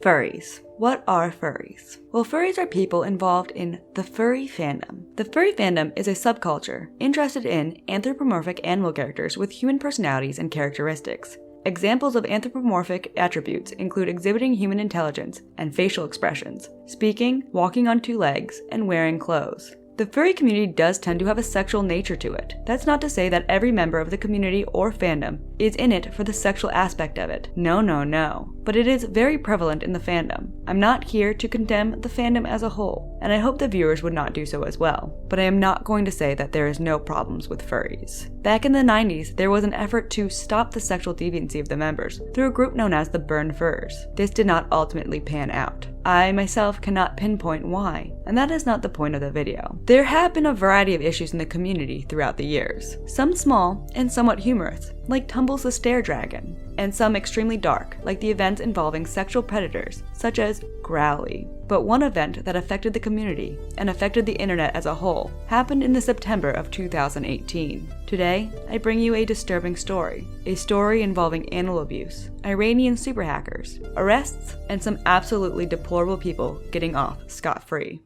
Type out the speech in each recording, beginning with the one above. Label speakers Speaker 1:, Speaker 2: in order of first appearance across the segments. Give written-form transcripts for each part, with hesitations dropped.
Speaker 1: Furries. What are furries? Well, furries are people involved in the furry fandom. The furry fandom is a subculture interested in anthropomorphic animal characters with human personalities and characteristics. Examples of anthropomorphic attributes include exhibiting human intelligence and facial expressions, speaking, walking on two legs, and wearing clothes. The furry community does tend to have a sexual nature to it. That's not to say that every member of the community or fandom is in it for the sexual aspect of it. No, no, no. But it is very prevalent in the fandom. I'm not here to condemn the fandom as a whole, and I hope the viewers would not do so as well. But I am not going to say that there is no problems with furries. Back in the 90s, there was an effort to stop the sexual deviancy of the members through a group known as the Burn Furs. This did not ultimately pan out. I myself cannot pinpoint why, and that is not the point of the video. There have been a variety of issues in the community throughout the years, some small and somewhat humorous, like Tumbles the Stair Dragon, and some extremely dark, like the events involving sexual predators, such as Growly. But one event that affected the community, and affected the internet as a whole, happened in the September of 2018. Today, I bring you a disturbing story. A story involving animal abuse, Iranian super hackers, arrests, and some absolutely deplorable people getting off scot-free.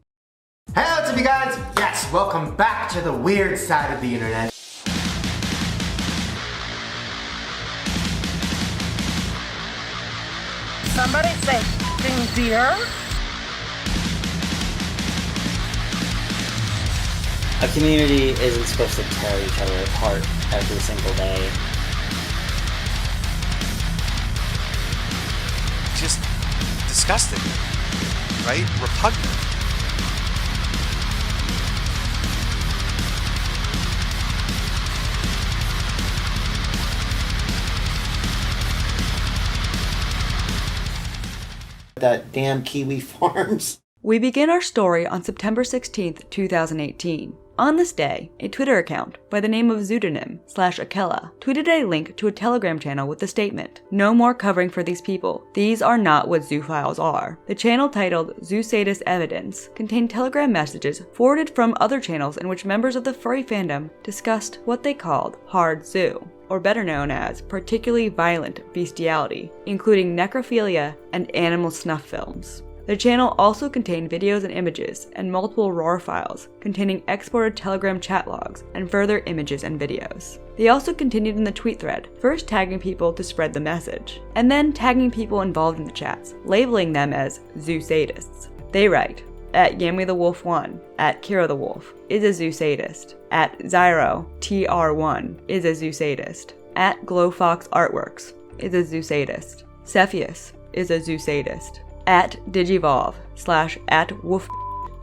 Speaker 2: Hey, what's up you guys? Yes, welcome back to the weird side of the internet.
Speaker 3: Somebody say ding deer.
Speaker 4: A community isn't supposed to tear each other apart every single day.
Speaker 5: Just disgusting, right? Repugnant.
Speaker 4: That damn Kiwi Farms.
Speaker 1: We begin our story on September 16th, 2018. On this day, a Twitter account by the name of Pseudonym/Akela tweeted a link to a Telegram channel with the statement, "No more covering for these people. These are not what zoophiles are." The channel, titled Zoosadist Evidence, contained Telegram messages forwarded from other channels in which members of the furry fandom discussed what they called hard zoo, or better known as particularly violent bestiality, including necrophilia and animal snuff films. The channel also contained videos and images and multiple RAR files containing exported Telegram chat logs and further images and videos. They also continued in the tweet thread, first tagging people to spread the message, and then tagging people involved in the chats, labeling them as Zoosadists. They write, at Yami the Wolf 1, at Kiro the Wolf, is a Zoosadist, at Zyro TR1 is a Zoosadist, at Glowfox Artworks is a Zoosadist, Cepheus is a Zoosadist, at Digivolve /at Wolf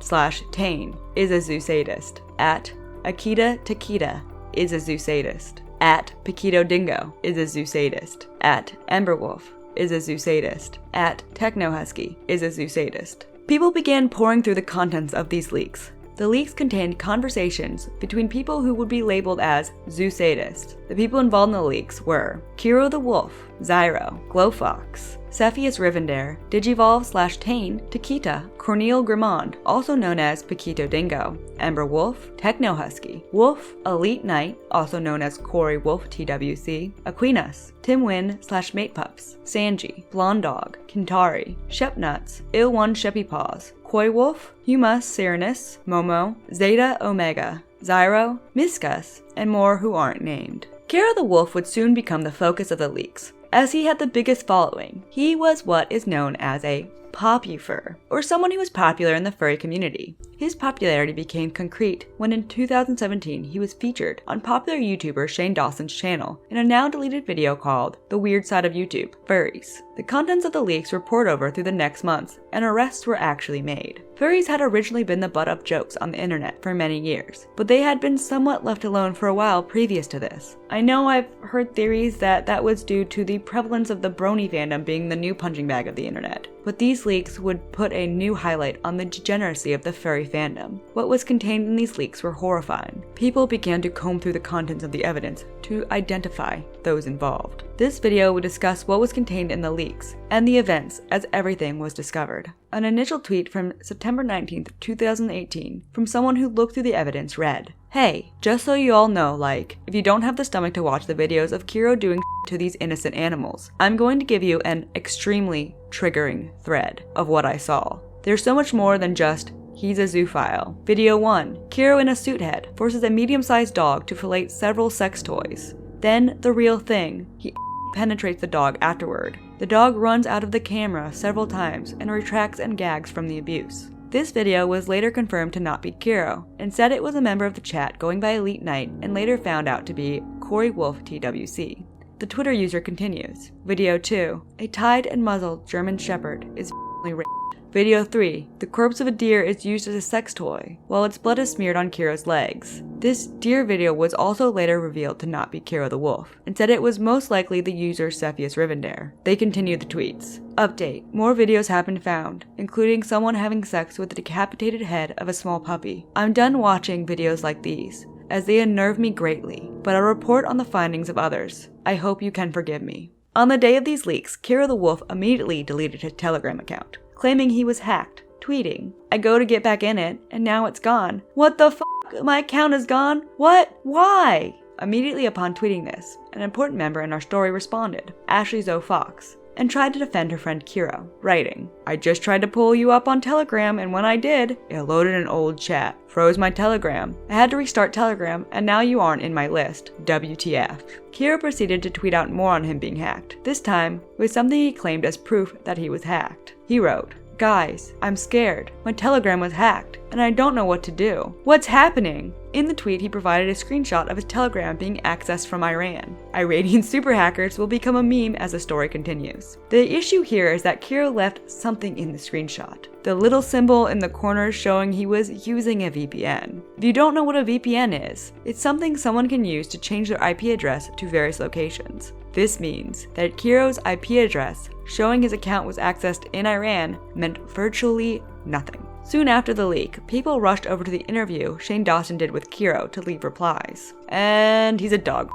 Speaker 1: /Tane is a Zoosadist, at Akita Takita is a Zoosadist, at Paquito Dingo is a Zoosadist, at Emberwolf is a Zoosadist, at Technohusky is a Zoosadist. People began pouring through the contents of these leaks. The leaks contained conversations between people who would be labeled as Zoosadist. The people involved in the leaks were Kiro the Wolf, Zyro, Glowfox, Cepheus Rivendare, Digivolve/Tane, Takita, Corneille Grimond, also known as Paquito Dingo, Ember Wolf, Technohusky, Wolf, Elite Knight, also known as Corey Wolf TWC, Aquinas, Tim Win/Matepups, Sanji, Blonde Dog, Kintari, Shepnuts, Il1 Sheppy Paws, Koi Wolf, Humus Cyrinus, Momo, Zeta Omega, Zyro, Miscus, and more who aren't named. Kiro the Wolf would soon become the focus of the leaks. As he had the biggest following, he was what is known as a popufur, or someone who was popular in the furry community. His popularity became concrete when in 2017 he was featured on popular YouTuber Shane Dawson's channel in a now deleted video called The Weird Side of YouTube, Furries. The contents of the leaks were poured over through the next months, and arrests were actually made. Furries had originally been the butt of jokes on the internet for many years, but they had been somewhat left alone for a while previous to this. I know I've heard theories that was due to the prevalence of the brony fandom being the new punching bag of the internet, but these leaks would put a new highlight on the degeneracy of the furry fandom. What was contained in these leaks were horrifying. People began to comb through the contents of the evidence to identify those involved. This video would discuss what was contained in the leaks and the events as everything was discovered. An initial tweet from September 19th, 2018 from someone who looked through the evidence read, "Hey, just so you all know, if you don't have the stomach to watch the videos of Kiro doing to these innocent animals, I'm going to give you an extremely triggering thread of what I saw. There's so much more than just, he's a zoophile. Video 1. Kiro in a suit head forces a medium-sized dog to fillet several sex toys. Then, the real thing. He penetrates the dog afterward. The dog runs out of the camera several times and retracts and gags from the abuse. This video was later confirmed to not be Kiro. Instead, it was a member of the chat going by Elite Knight and later found out to be Corey Wolf TWC. The Twitter user continues. Video 2. A tied and muzzled German Shepherd is raped. Video 3. The corpse of a deer is used as a sex toy, while its blood is smeared on Kiro's legs. This deer video was also later revealed to not be Kiro the Wolf. Instead, it was most likely the user Cepheus Rivendare. They continued the tweets. Update. More videos have been found, including someone having sex with the decapitated head of a small puppy. I'm done watching videos like these, as they unnerve me greatly, but I'll report on the findings of others. I hope you can forgive me. On the day of these leaks, Kiro the Wolf immediately deleted his Telegram account, claiming he was hacked, tweeting, "I go to get back in it, and now it's gone. What the f***? My account is gone? What? Why?" Immediately upon tweeting this, an important member in our story responded, Ashley Zoe Fox, and tried to defend her friend Kiro, writing, "I just tried to pull you up on Telegram, and when I did, it loaded an old chat, froze my Telegram. I had to restart Telegram, and now you aren't in my list. WTF." Kiro proceeded to tweet out more on him being hacked, this time with something he claimed as proof that he was hacked. He wrote, "Guys, I'm scared. My Telegram was hacked, and I don't know what to do. What's happening?" In the tweet, he provided a screenshot of his Telegram being accessed from Iran. Iranian super hackers will become a meme as the story continues. The issue here is that Kiro left something in the screenshot. The little symbol in the corner showing he was using a VPN. If you don't know what a VPN is, it's something someone can use to change their IP address to various locations. This means that Kiro's IP address, showing his account was accessed in Iran, meant virtually nothing. Soon after the leak, people rushed over to the interview Shane Dawson did with Kiro to leave replies. And he's a dog.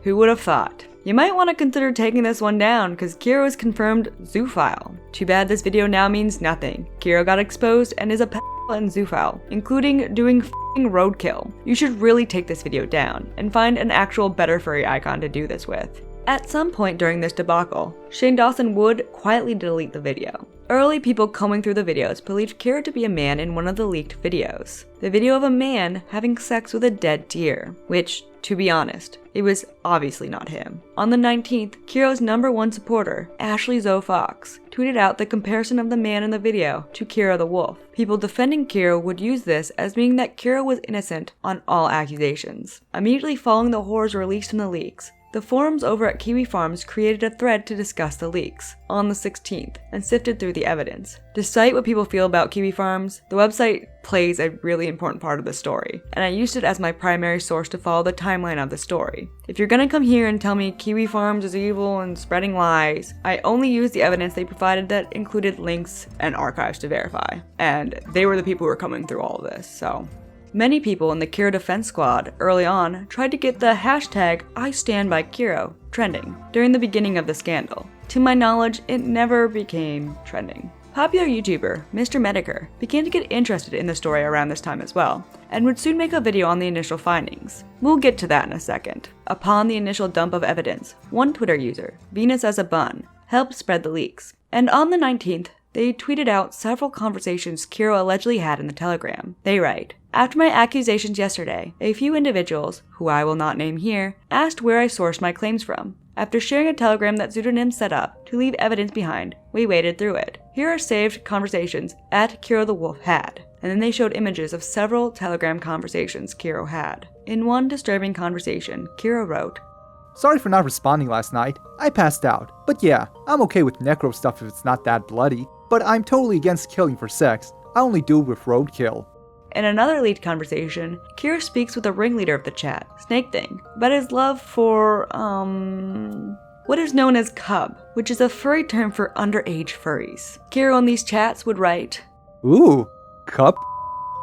Speaker 1: Who would have thought? You might want to consider taking this one down, because Kiro is confirmed zoophile. Too bad this video now means nothing. Kiro got exposed and is a pedophile and zoophile, including doing f***ing roadkill. You should really take this video down, and find an actual better furry icon to do this with. At some point during this debacle, Shane Dawson would quietly delete the video. Early people combing through the videos believed Kiro to be a man in one of the leaked videos. The video of a man having sex with a dead deer, which, to be honest, it was obviously not him. On the 19th, Kiro's #1 supporter, Ashley Zoe Fox, tweeted out the comparison of the man in the video to Kiro the Wolf. People defending Kiro would use this as meaning that Kiro was innocent on all accusations. Immediately following the horrors released in the leaks, the forums over at Kiwi Farms created a thread to discuss the leaks on the 16th and sifted through the evidence. Despite what people feel about Kiwi Farms, the website plays a really important part of the story, and I used it as my primary source to follow the timeline of the story. If you're gonna come here and tell me Kiwi Farms is evil and spreading lies, I only used the evidence they provided that included links and archives to verify, and they were the people who were coming through all of this, so. Many people in the Kiro Defense Squad early on tried to get the hashtag #IStandByKiro trending during the beginning of the scandal. To my knowledge, it never became trending. Popular YouTuber Mr. Mediker began to get interested in the story around this time as well, and would soon make a video on the initial findings. We'll get to that in a second. Upon the initial dump of evidence, one Twitter user, Venus as a Bun, helped spread the leaks. And on the 19th, they tweeted out several conversations Kiro allegedly had in the Telegram. They write, "After my accusations yesterday, a few individuals, who I will not name here, asked where I sourced my claims from. After sharing a Telegram that Pseudonym set up to leave evidence behind, we waded through it. Here are saved conversations at Kiro the Wolf had." And then they showed images of several Telegram conversations Kiro had. In one disturbing conversation, Kiro wrote,
Speaker 6: "Sorry for not responding last night. I passed out. But yeah, I'm okay with necro stuff if it's not that bloody. But I'm totally against killing for sex. I only do it with roadkill."
Speaker 1: In another leaked conversation, Kiro speaks with the ringleader of the chat, Snake Thing, about his love for, what is known as cub, which is a furry term for underage furries. Kiro in these chats would write,
Speaker 6: "Ooh, cup?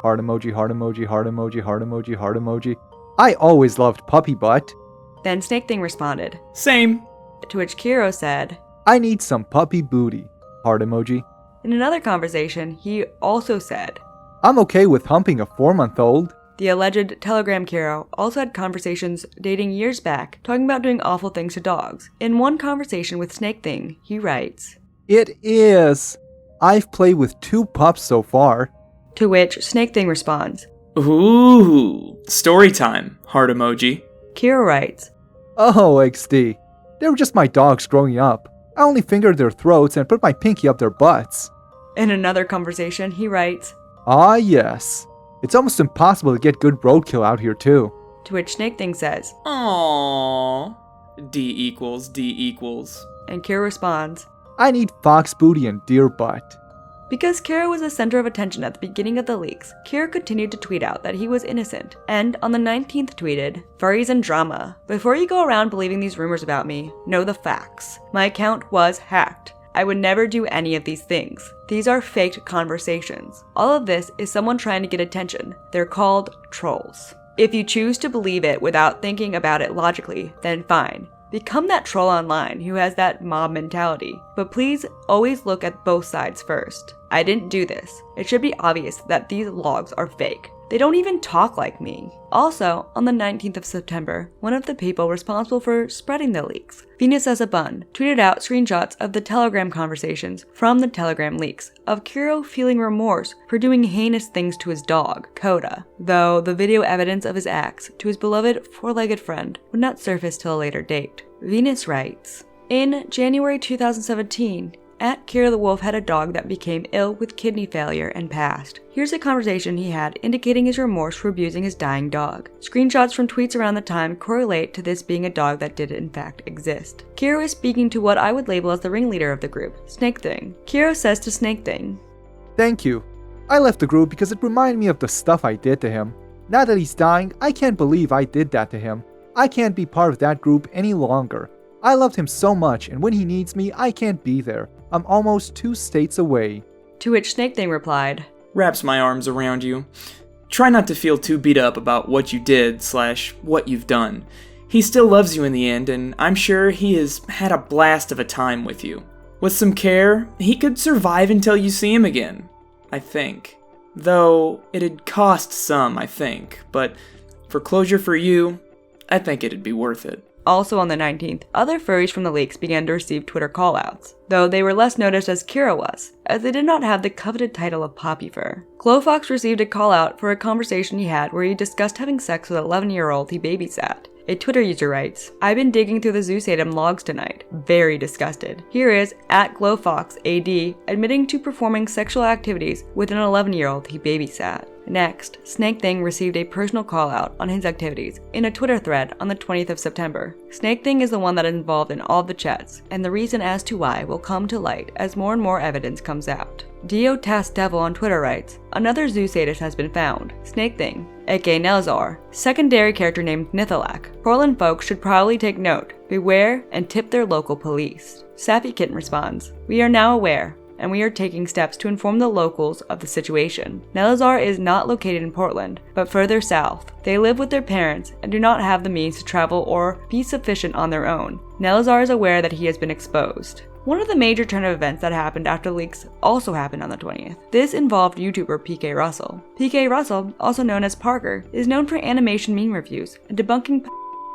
Speaker 6: Heart emoji, heart emoji, heart emoji, heart emoji, heart emoji. I always loved puppy butt."
Speaker 1: Then Snake Thing responded,
Speaker 7: Same.
Speaker 1: to which Kiro said,
Speaker 6: "I need some puppy booty." Heart emoji.
Speaker 1: In another conversation, he also said,
Speaker 6: "I'm okay with humping a 4-month-old."
Speaker 1: The alleged Telegram Kiro also had conversations dating years back talking about doing awful things to dogs. In one conversation with Snake Thing, he writes,
Speaker 6: It is. I've played with 2 pups so far.
Speaker 1: To which Snake Thing responds.
Speaker 7: Ooh, story time, heart emoji.
Speaker 1: Kiro writes,
Speaker 6: Oh, XD. They were just my dogs growing up. I only fingered their throats and put my pinky up their butts.
Speaker 1: In another conversation, he writes,
Speaker 6: Ah, yes. It's almost impossible to get good roadkill out here, too.
Speaker 1: to which Snake Thing says,
Speaker 7: Aww. D equals.
Speaker 1: and Kiro responds,
Speaker 6: I need fox booty and deer butt.
Speaker 1: Because Kiro was the center of attention at the beginning of the leaks, Kiro continued to tweet out that he was innocent, and on the 19th tweeted, Furries and drama. Before you go around believing these rumors about me, know the facts. My account was hacked. I would never do any of these things. These are faked conversations. All of this is someone trying to get attention. They're called trolls. If you choose to believe it without thinking about it logically, then fine. Become that troll online who has that mob mentality. But please always look at both sides first. I didn't do this. It should be obvious that these logs are fake. They don't even talk like me. Also, on the 19th of September, one of the people responsible for spreading the leaks, Venus as a Bun, tweeted out screenshots of the Telegram conversations from the Telegram leaks of Kiro feeling remorse for doing heinous things to his dog, Coda, though the video evidence of his acts to his beloved 4-legged friend would not surface till a later date. Venus writes, in January 2017, Kiro the Wolf had a dog that became ill with kidney failure and passed. Here's a conversation he had indicating his remorse for abusing his dying dog. Screenshots from tweets around the time correlate to this being a dog that did in fact exist. Kiro is speaking to what I would label as the ringleader of the group, Snake Thing. Kiro says to Snake Thing,
Speaker 6: Thank you. I left the group because it reminded me of the stuff I did to him. Now that he's dying, I can't believe I did that to him. I can't be part of that group any longer. I loved him so much, and when he needs me, I can't be there. I'm almost 2 states away.
Speaker 1: To which Snake Thing replied,
Speaker 7: Wraps my arms around you. Try not to feel too beat up about what you did / what you've done. He still loves you in the end, and I'm sure he has had a blast of a time with you. With some care, he could survive until you see him again, I think. Though, it'd cost some, I think, but for closure for you, I think it'd be worth it.
Speaker 1: Also on the 19th, other furries from the leaks began to receive Twitter callouts, though they were less noticed as Kiro was, as they did not have the coveted title of Poppy Fur. Glowfox received a callout for a conversation he had where he discussed having sex with an 11-year-old he babysat. A Twitter user writes, I've been digging through the Zoosadist logs tonight. Very disgusted. Here is @GlowfoxAD admitting to performing sexual activities with an 11-year-old he babysat. Next, Snake Thing received a personal call-out on his activities in a Twitter thread on the 20th of September. Snake Thing is the one that is involved in all the chats, and the reason as to why will come to light as more and more evidence comes out. Dio Task Devil on Twitter writes, another Zoosadist has been found. Snake Thing, aka Nelzar, secondary character named Nithalak. Portland folks should probably take note, beware, and tip their local police. Sappy Kitten responds, we are now aware, and we are taking steps to inform the locals of the situation. Nelzar is not located in Portland, but further south. They live with their parents and do not have the means to travel or be sufficient on their own. Nelzar is aware that he has been exposed. One of the major turn of events that happened after leaks also happened on the 20th. This involved YouTuber PK Russell. PK Russell, also known as Parker, is known for animation meme reviews and debunking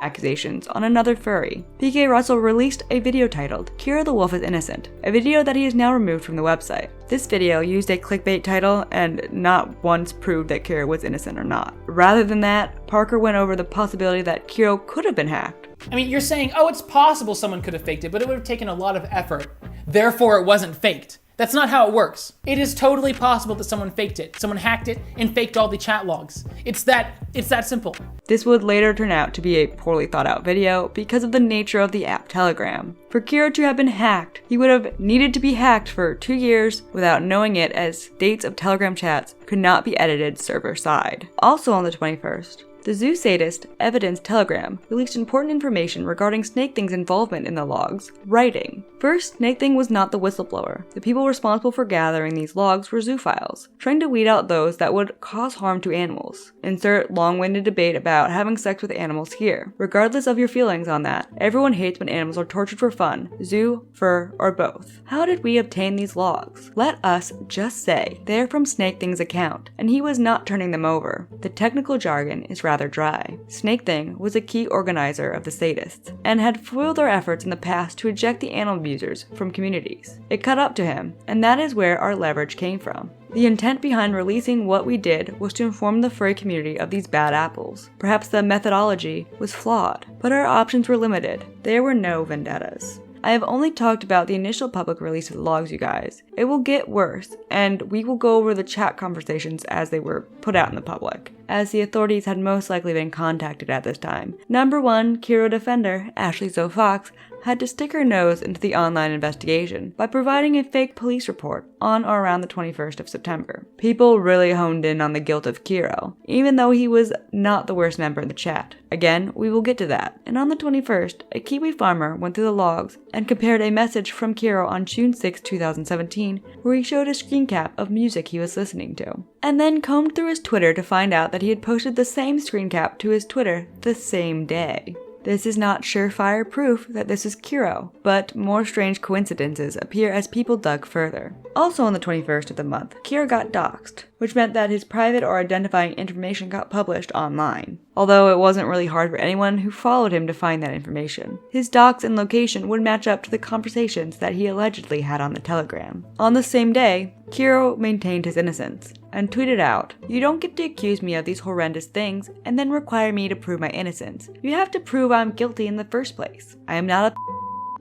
Speaker 1: accusations on another furry. PK Russell released a video titled, Kiro the Wolf is Innocent, a video that he has now removed from the website. This video used a clickbait title and not once proved that Kiro was innocent or not. Rather than that, Parker went over the possibility that Kiro could have been hacked.
Speaker 8: I mean, you're saying, oh, it's possible someone could have faked it, but it would have taken a lot of effort. Therefore, it wasn't faked. That's not how it works. It is totally possible that someone faked it. Someone hacked it and faked all the chat logs. It's that simple.
Speaker 1: This would later turn out to be a poorly thought out video because of the nature of the app Telegram. For Kiro to have been hacked, he would have needed to be hacked for 2 years without knowing it, as dates of Telegram chats could not be edited server side. Also on the 21st, the Zoosadist Evidence Telegram released important information regarding Snake Thing's involvement in the logs, writing, first, Snake Thing was not the whistleblower. The people responsible for gathering these logs were zoophiles, trying to weed out those that would cause harm to animals. Insert long-winded debate about having sex with animals here. Regardless of your feelings on that, everyone hates when animals are tortured for fun, zoo, fur, or both. How did we obtain these logs? Let us just say they're from Snake Thing's account, and he was not turning them over. The technical jargon is rather rather dry. Snake Thing was a key organizer of the sadists, and had foiled their efforts in the past to eject the animal abusers from communities. It caught up to him, and that is where our leverage came from. The intent behind releasing what we did was to inform the furry community of these bad apples. Perhaps the methodology was flawed, but our options were limited. There were no vendettas. I have only talked about the initial public release of the logs, you guys. It will get worse, and we will go over the chat conversations as they were put out in the public, as the authorities had most likely been contacted at this time. Number 1, Kiro Defender, Ashley Zoe Fox, had to stick her nose into the online investigation by providing a fake police report on or around the 21st of September. People really honed in on the guilt of Kiro, even though he was not the worst member in the chat. Again, we will get to that. And on the 21st, a Kiwi farmer went through the logs and compared a message from Kiro on June 6, 2017, where he showed a screen cap of music he was listening to, and then combed through his Twitter to find out that he had posted the same screen cap to his Twitter the same day. This is not surefire proof that this is Kiro, but more strange coincidences appear as people dug further. Also on the 21st of the month, Kiro got doxxed, which meant that his private or identifying information got published online. Although it wasn't really hard for anyone who followed him to find that information. His dox and location would match up to the conversations that he allegedly had on the Telegram. On the same day, Kiro maintained his innocence and tweeted out, "You don't get to accuse me of these horrendous things and then require me to prove my innocence. You have to prove I'm guilty in the first place. I am not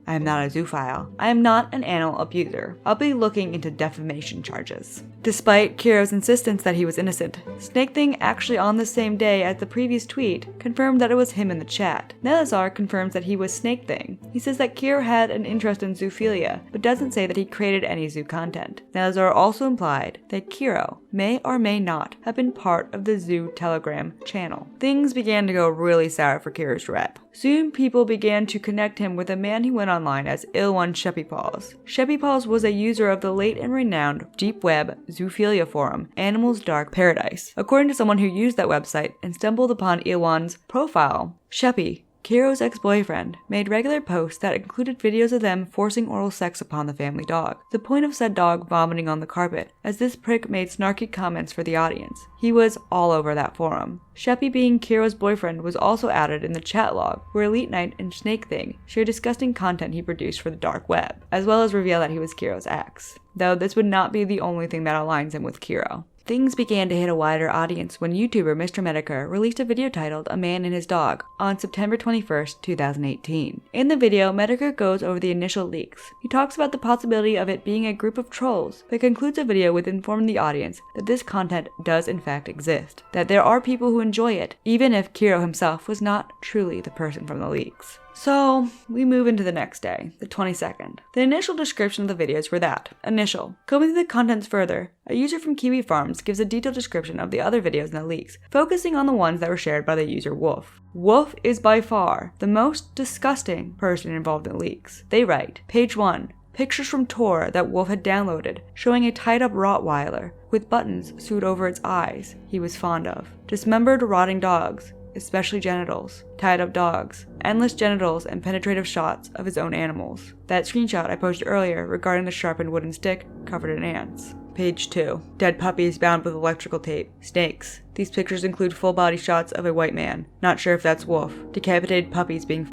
Speaker 1: a zoophile. I am not an animal abuser. I'll be looking into defamation charges." Despite Kiro's insistence that he was innocent, Snake Thing actually on the same day as the previous tweet confirmed that it was him in the chat. Nelazar confirms that he was Snake Thing. He says that Kiro had an interest in zoophilia, but doesn't say that he created any zoo content. Nelazar also implied that Kiro may or may not have been part of the zoo Telegram channel. Things began to go really sour for Kiro's rep. Soon people began to connect him with a man who went online as Ill1 Sheppypaws. Sheppypaws was a user of the late and renowned deep web zoophilia forum, Animals Dark Paradise. According to someone who used that website and stumbled upon Ill1's profile, Sheppy, Kiro's ex-boyfriend, made regular posts that included videos of them forcing oral sex upon the family dog, the point of said dog vomiting on the carpet, as this prick made snarky comments for the audience. He was all over that forum. Sheppy, being Kiro's boyfriend, was also added in the chat log, where Elite Knight and Snake Thing shared disgusting content he produced for the dark web, as well as reveal that he was Kiro's ex. Though this would not be the only thing that aligns him with Kiro. Things began to hit a wider audience when YouTuber Mr. Medicare released a video titled "A Man and His Dog" on September 21st, 2018. In the video, Medicare goes over the initial leaks. He talks about the possibility of it being a group of trolls, but concludes the video with informing the audience that this content does in fact exist, that there are people who enjoy it, even if Kiro himself was not truly the person from the leaks. So, we move into the next day, the 22nd. The initial description of the videos were that. Initial. Going through the contents further, a user from Kiwi Farms gives a detailed description of the other videos in the leaks, focusing on the ones that were shared by the user Wolf. Wolf is by far the most disgusting person involved in the leaks. They write, page 1. Pictures from Tor that Wolf had downloaded, showing a tied-up Rottweiler with buttons sewed over its eyes he was fond of. Dismembered, rotting dogs, especially genitals, tied up dogs, endless genitals, and penetrative shots of his own animals. That screenshot I posted earlier regarding the sharpened wooden stick covered in ants. Page 2. Dead puppies bound with electrical tape. Snakes. These pictures include full-body shots of a white man. Not sure if that's Wolf. Decapitated puppies being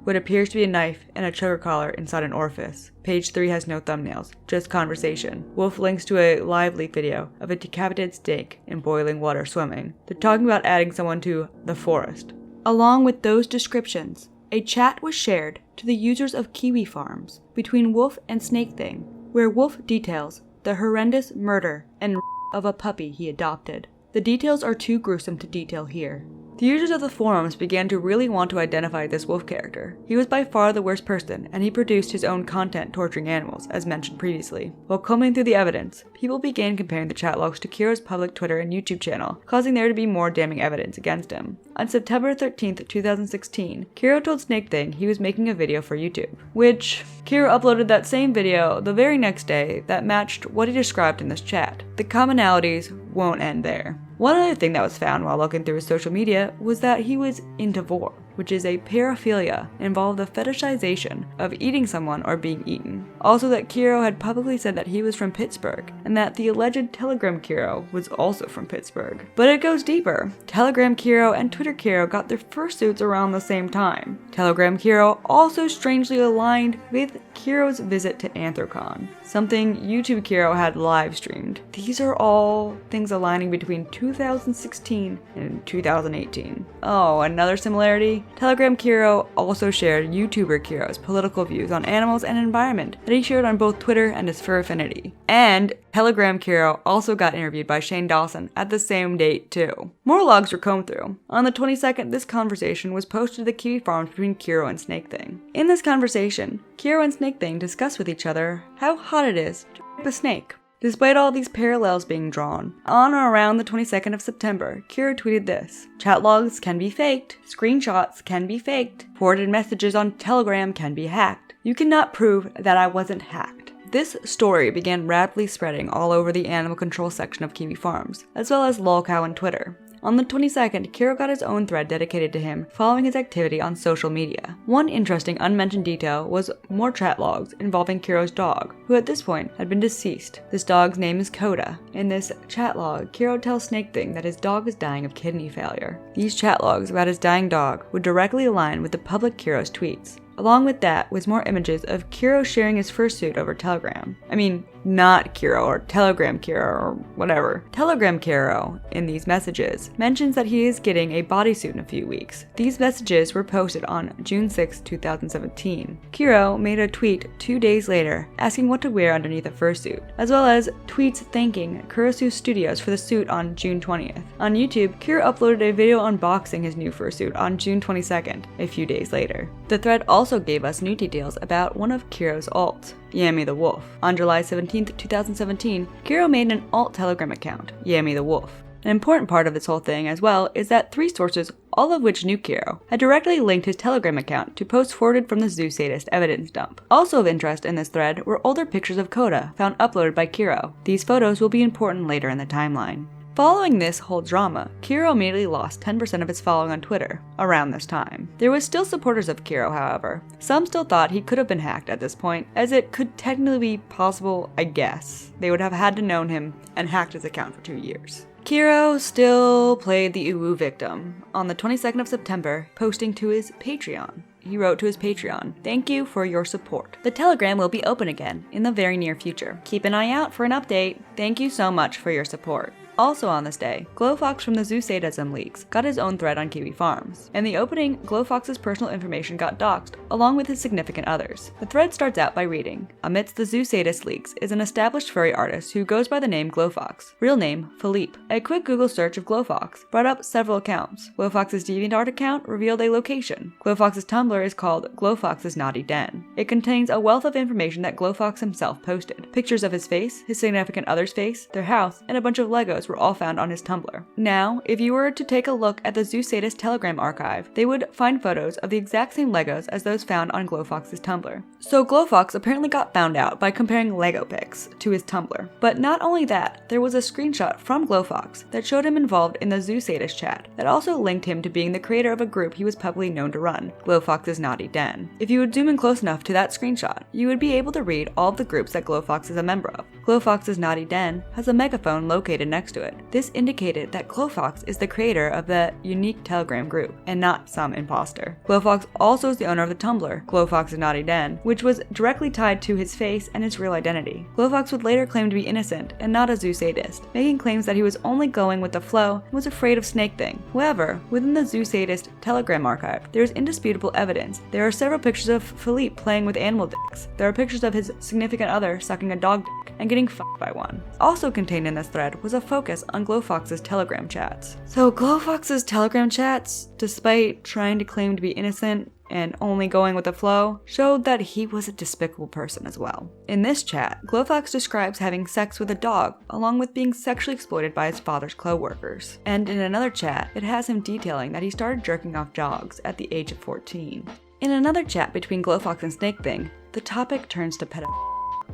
Speaker 1: what appears to be a knife and a choker collar inside an orifice. Page 3 has no thumbnails, just conversation. Wolf links to a live leak video of a decapitated snake in boiling water swimming. They're talking about adding someone to the forest. Along with those descriptions, a chat was shared to the users of Kiwi Farms between Wolf and Snake Thing, where Wolf details the horrendous murder and of a puppy he adopted. The details are too gruesome to detail here. The users of the forums began to really want to identify this Wolf character. He was by far the worst person, and he produced his own content torturing animals, as mentioned previously. While combing through the evidence, people began comparing the chat logs to Kiro's public Twitter and YouTube channel, causing there to be more damning evidence against him. On September 13th, 2016, Kiro told Snake Thing he was making a video for YouTube, which Kiro uploaded that same video the very next day that matched what he described in this chat. The commonalities won't end there. One other thing that was found while looking through his social media was that he was into vor, which is a paraphilia, involved the fetishization of eating someone or being eaten. Also that Kiro had publicly said that he was from Pittsburgh, and that the alleged Telegram Kiro was also from Pittsburgh. But it goes deeper. Telegram Kiro and Twitter Kiro got their fursuits around the same time. Telegram Kiro also strangely aligned with Kiro's visit to Anthrocon, something YouTube Kiro had live streamed. These are all things aligning between 2016 and 2018. Oh, another similarity? Telegram Kiro also shared YouTuber Kiro's political views on animals and environment that he shared on both Twitter and his fur affinity. And Telegram Kiro also got interviewed by Shane Dawson at the same date too. More logs were combed through. On the 22nd, this conversation was posted to the Kiwi Farms between Kiro and Snake Thing. In this conversation, Kiro and Snake Thing discuss with each other how hot it is to rape a snake. Despite all these parallels being drawn, on or around the 22nd of September, Kiro tweeted this: "Chat logs can be faked, screenshots can be faked, forwarded messages on Telegram can be hacked. You cannot prove that I wasn't hacked." This story began rapidly spreading all over the animal control section of Kiwi Farms, as well as lolcow and Twitter. On the 22nd, Kiro got his own thread dedicated to him following his activity on social media. One interesting unmentioned detail was more chat logs involving Kiro's dog, who at this point had been deceased. This dog's name is Coda. In this chat log, Kiro tells Snake Thing that his dog is dying of kidney failure. These chat logs about his dying dog would directly align with the public Kiro's tweets. Along with that was more images of Kiro sharing his fursuit over Telegram. I mean, not Kiro or Telegram Kiro or whatever. Telegram Kiro, in these messages, mentions that he is getting a bodysuit in a few weeks. These messages were posted on June 6, 2017. Kiro made a tweet 2 days later asking what to wear underneath a fursuit, as well as tweets thanking Kurosu Studios for the suit on June 20th. On YouTube, Kiro uploaded a video unboxing his new fursuit on June 22nd, a few days later. The thread also gave us new details about one of Kiro's alts, Yami the Wolf. On July 17, 2017, Kiro made an alt Telegram account, Yami the Wolf. An important part of this whole thing as well is that 3 sources, all of which knew Kiro, had directly linked his Telegram account to posts forwarded from the Zoosadist evidence dump. Also of interest in this thread were older pictures of Coda found uploaded by Kiro. These photos will be important later in the timeline. Following this whole drama, Kiro immediately lost 10% of his following on Twitter around this time. There was still supporters of Kiro, however. Some still thought he could have been hacked at this point, as it could technically be possible, I guess. They would have had to known him and hacked his account for 2 years. Kiro still played the uwu victim. On the 22nd of September, posting to his Patreon. He wrote to his Patreon, "Thank you for your support. The Telegram will be open again in the very near future. Keep an eye out for an update. Thank you so much for your support." Also on this day, Glowfox from the Zoosadism leaks got his own thread on Kiwi Farms. In the opening, Glowfox's personal information got doxed, along with his significant others. The thread starts out by reading, "Amidst the Zoosadist leaks is an established furry artist who goes by the name Glowfox. Real name, Philippe." A quick Google search of Glowfox brought up several accounts. Glowfox's DeviantArt account revealed a location. Glowfox's Tumblr is called Glowfox's Naughty Den. It contains a wealth of information that Glowfox himself posted. Pictures of his face, his significant other's face, their house, and a bunch of Legos were all found on his Tumblr. Now, if you were to take a look at the Zoosadist Telegram archive, they would find photos of the exact same Legos as those found on Glowfox's Tumblr. So Glowfox apparently got found out by comparing Lego pics to his Tumblr. But not only that, there was a screenshot from Glowfox that showed him involved in the Zoosadist chat that also linked him to being the creator of a group he was publicly known to run, Glowfox's Naughty Den. If you would zoom in close enough to that screenshot, you would be able to read all of the groups that Glowfox is a member of. Glowfox's Naughty Den has a megaphone located next to it. This indicated that Glowfox is the creator of the unique Telegram group, and not some imposter. Glowfox also is the owner of the Tumblr, Glowfox's Naughty Den, which was directly tied to his face and his real identity. Glowfox would later claim to be innocent and not a Zoosadist, making claims that he was only going with the flow and was afraid of Snake Thing. However, within the Zoosadist Telegram archive, there is indisputable evidence. There are several pictures of Philippe playing with animal dicks. There are pictures of his significant other sucking a dog dick and getting fucked by one. Also contained in this thread was a focus on Glowfox's Telegram chats. So Glowfox's Telegram chats, despite trying to claim to be innocent and only going with the flow, showed that he was a despicable person as well. In this chat, Glowfox describes having sex with a dog, along with being sexually exploited by his father's co-workers. And in another chat, it has him detailing that he started jerking off dogs at the age of 14. In another chat between Glowfox and Snake Thing, the topic turns to pedophilia.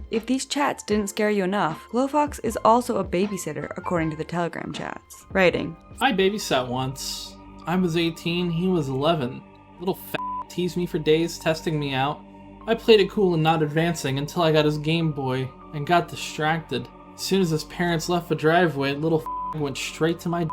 Speaker 1: If these chats didn't scare you enough, Glowfox is also a babysitter according to the Telegram chats. Writing,
Speaker 9: "I babysat once. I was 18, he was 11. Little teased me for days, testing me out. I played it cool and not advancing until I got his Game Boy and got distracted. As soon as his parents left the driveway, little went straight to my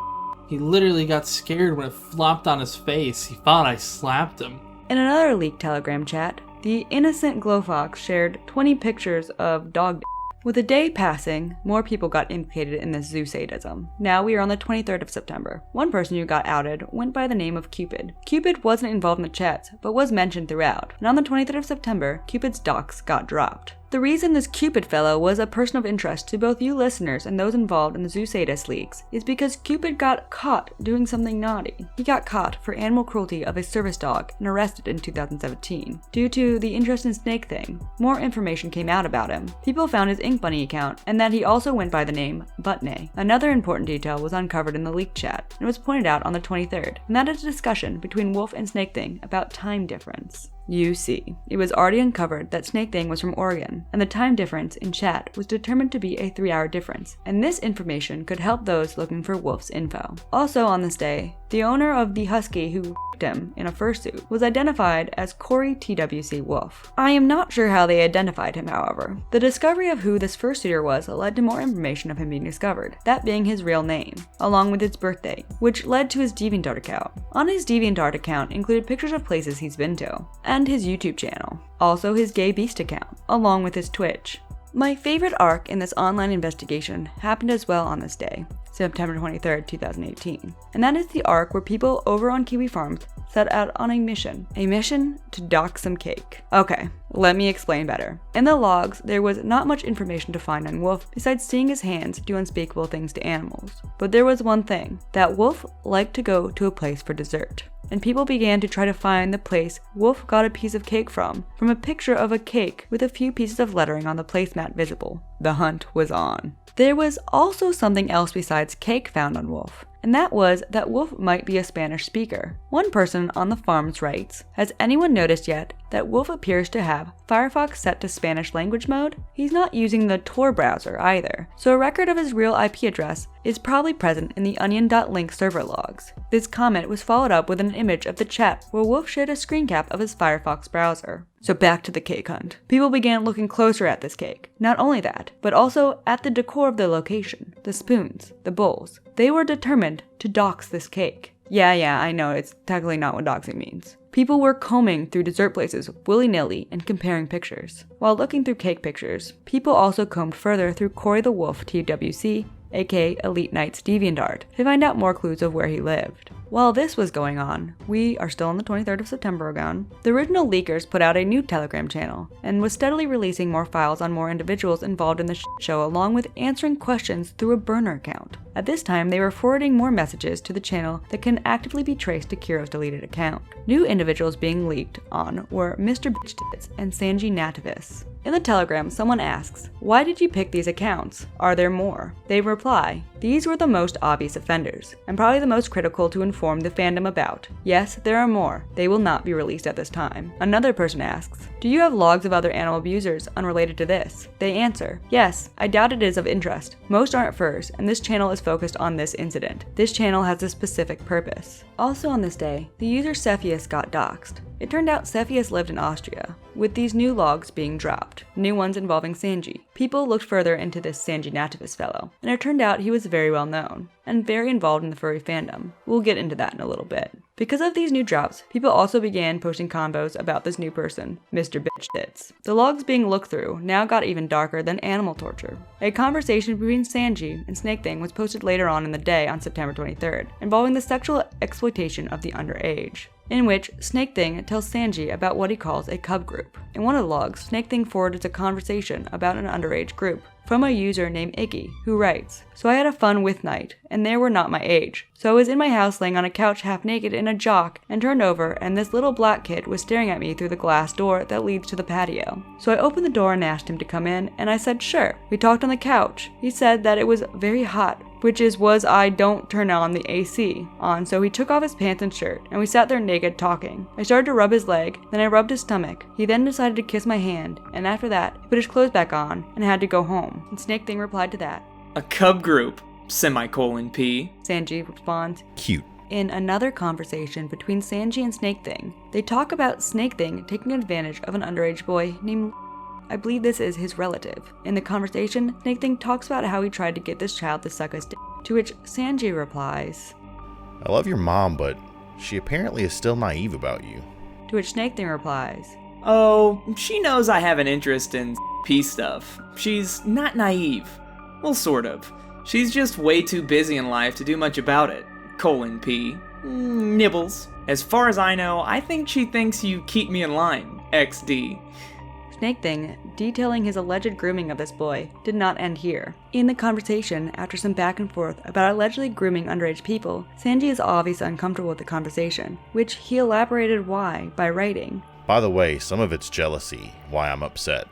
Speaker 9: He literally got scared when it flopped on his face. He thought I slapped him.
Speaker 1: In another leaked Telegram chat, the innocent Glowfox shared 20 pictures of dog d***. With the day passing, more people got implicated in this Zoosadism. Now we are on the 23rd of September. One person who got outed went by the name of Cupid. Cupid wasn't involved in the chats, but was mentioned throughout, and on the 23rd of September, Cupid's docs got dropped. The reason this Cupid fellow was a person of interest to both you listeners and those involved in the Zoosadist leaks is because Cupid got caught doing something naughty. He got caught for animal cruelty of a service dog and arrested in 2017. Due to the interest in Snake Thing, more information came out about him. People found his Ink Bunny account and that he also went by the name Buttney. Another important detail was uncovered in the leak chat and was pointed out on the 23rd, and that is a discussion between Wolf and Snake Thing about time difference. You see, it was already uncovered that Snake Thing was from Oregon, and the time difference in chat was determined to be a 3-hour difference, and this information could help those looking for Wolf's info. Also on this day, the owner of the husky who f***ed him in a fursuit was identified as Corey TWC Wolf. I am not sure how they identified him, however. The discovery of who this fursuiter was led to more information of him being discovered, that being his real name, along with his birthday, which led to his DeviantArt account. On his DeviantArt account included pictures of places he's been to, and his YouTube channel, also his Gay Beast account, along with his Twitch. My favorite arc in this online investigation happened as well on this day, September 23rd, 2018, and that is the arc where people over on Kiwi Farms set out on a mission to dock some cake. Okay, let me explain better. In the logs, there was not much information to find on Wolf besides seeing his hands do unspeakable things to animals. But there was one thing, that Wolf liked to go to a place for dessert. And people began to try to find the place Wolf got a piece of cake from a picture of a cake with a few pieces of lettering on the placemat visible. The hunt was on. There was also something else besides cake found on Wolf, and that was that Wolf might be a Spanish speaker. One person on the farms writes, "Has anyone noticed yet that Wolf appears to have Firefox set to Spanish language mode? He's not using the Tor browser either, so a record of his real IP address is probably present in the onion.link server logs." This comment was followed up with an image of the chat where Wolf shared a screen cap of his Firefox browser. So back to the cake hunt. People began looking closer at this cake. Not only that, but also at the decor of the location, the spoons, the bowls. They were determined to dox this cake. Yeah, I know, it's technically not what doxing means. People were combing through dessert places willy-nilly and comparing pictures. While looking through cake pictures, people also combed further through Corey the Wolf TWC, aka Elite Knight's DeviantArt, to find out more clues of where he lived. While this was going on, we are still on the 23rd of September again, the original leakers put out a new Telegram channel and was steadily releasing more files on more individuals involved in the show along with answering questions through a burner account. At this time, they were forwarding more messages to the channel that can actively be traced to Kiro's deleted account. New individuals being leaked on were Mr. Bitchtits and Sanji Nativis. In the Telegram, someone asks, "Why did you pick these accounts? Are there more?" They reply, "These were the most obvious offenders, and probably the most critical to inform the fandom about. Yes, there are more. They will not be released at this time." Another person asks, "Do you have logs of other animal abusers unrelated to this?" They answer, "Yes, I doubt it is of interest. Most aren't furs, and this channel is focused on this incident. This channel has a specific purpose." Also on this day, the user Cepheus got doxxed. It turned out Cepheus lived in Austria, with these new logs being dropped, new ones involving Sanji. People looked further into this Sanji Nativis fellow, and it turned out he was very well known, and very involved in the furry fandom. We'll get into that in a little bit. Because of these new drops, people also began posting combos about this new person, Mr. Bitchtits. The logs being looked through now got even darker than animal torture. A conversation between Sanji and Snake Thing was posted later on in the day on September 23rd, involving the sexual exploitation of the underage, in which Snake Thing tells Sanji about what he calls a cub group. In one of the logs, Snake Thing forwards a conversation about an underage group from a user named Iggy, who writes, "So I had a fun with night, and they were not my age. So I was in my house laying on a couch half naked in a jock and turned over, and this little black kid was staring at me through the glass door that leads to the patio. So I opened the door and asked him to come in, and I said sure. We talked on the couch. He said that it was very hot, which was I don't turn on the AC on, so he took off his pants and shirt, and we sat there naked talking. I started to rub his leg, then I rubbed his stomach. He then decided to kiss my hand, and after that, he put his clothes back on and had to go home." And Snake Thing replied to that.
Speaker 7: A cub group, ;P.
Speaker 1: Sanji responds,
Speaker 10: "Cute."
Speaker 1: in another conversation between Sanji and Snake Thing. They talk about Snake Thing taking advantage of an underage boy named I believe this is his relative. In the conversation, Snake Thing talks about how he tried to get this child to suck his dick, to which Sanji replies,
Speaker 10: I love your mom, but she apparently is still naive about you.
Speaker 1: To which Snake Thing replies,
Speaker 7: Oh, she knows I have an interest in peace stuff. She's not naive. Well, sort of. She's just way too busy in life to do much about it. P. Nibbles. As far as I know, I think she thinks you keep me in line. XD.
Speaker 1: Snake Thing, detailing his alleged grooming of this boy, did not end here. In the conversation, after some back and forth about allegedly grooming underage people, Sanji is obviously uncomfortable with the conversation, which he elaborated why by writing,
Speaker 10: By the way, some of it's jealousy, why I'm upset.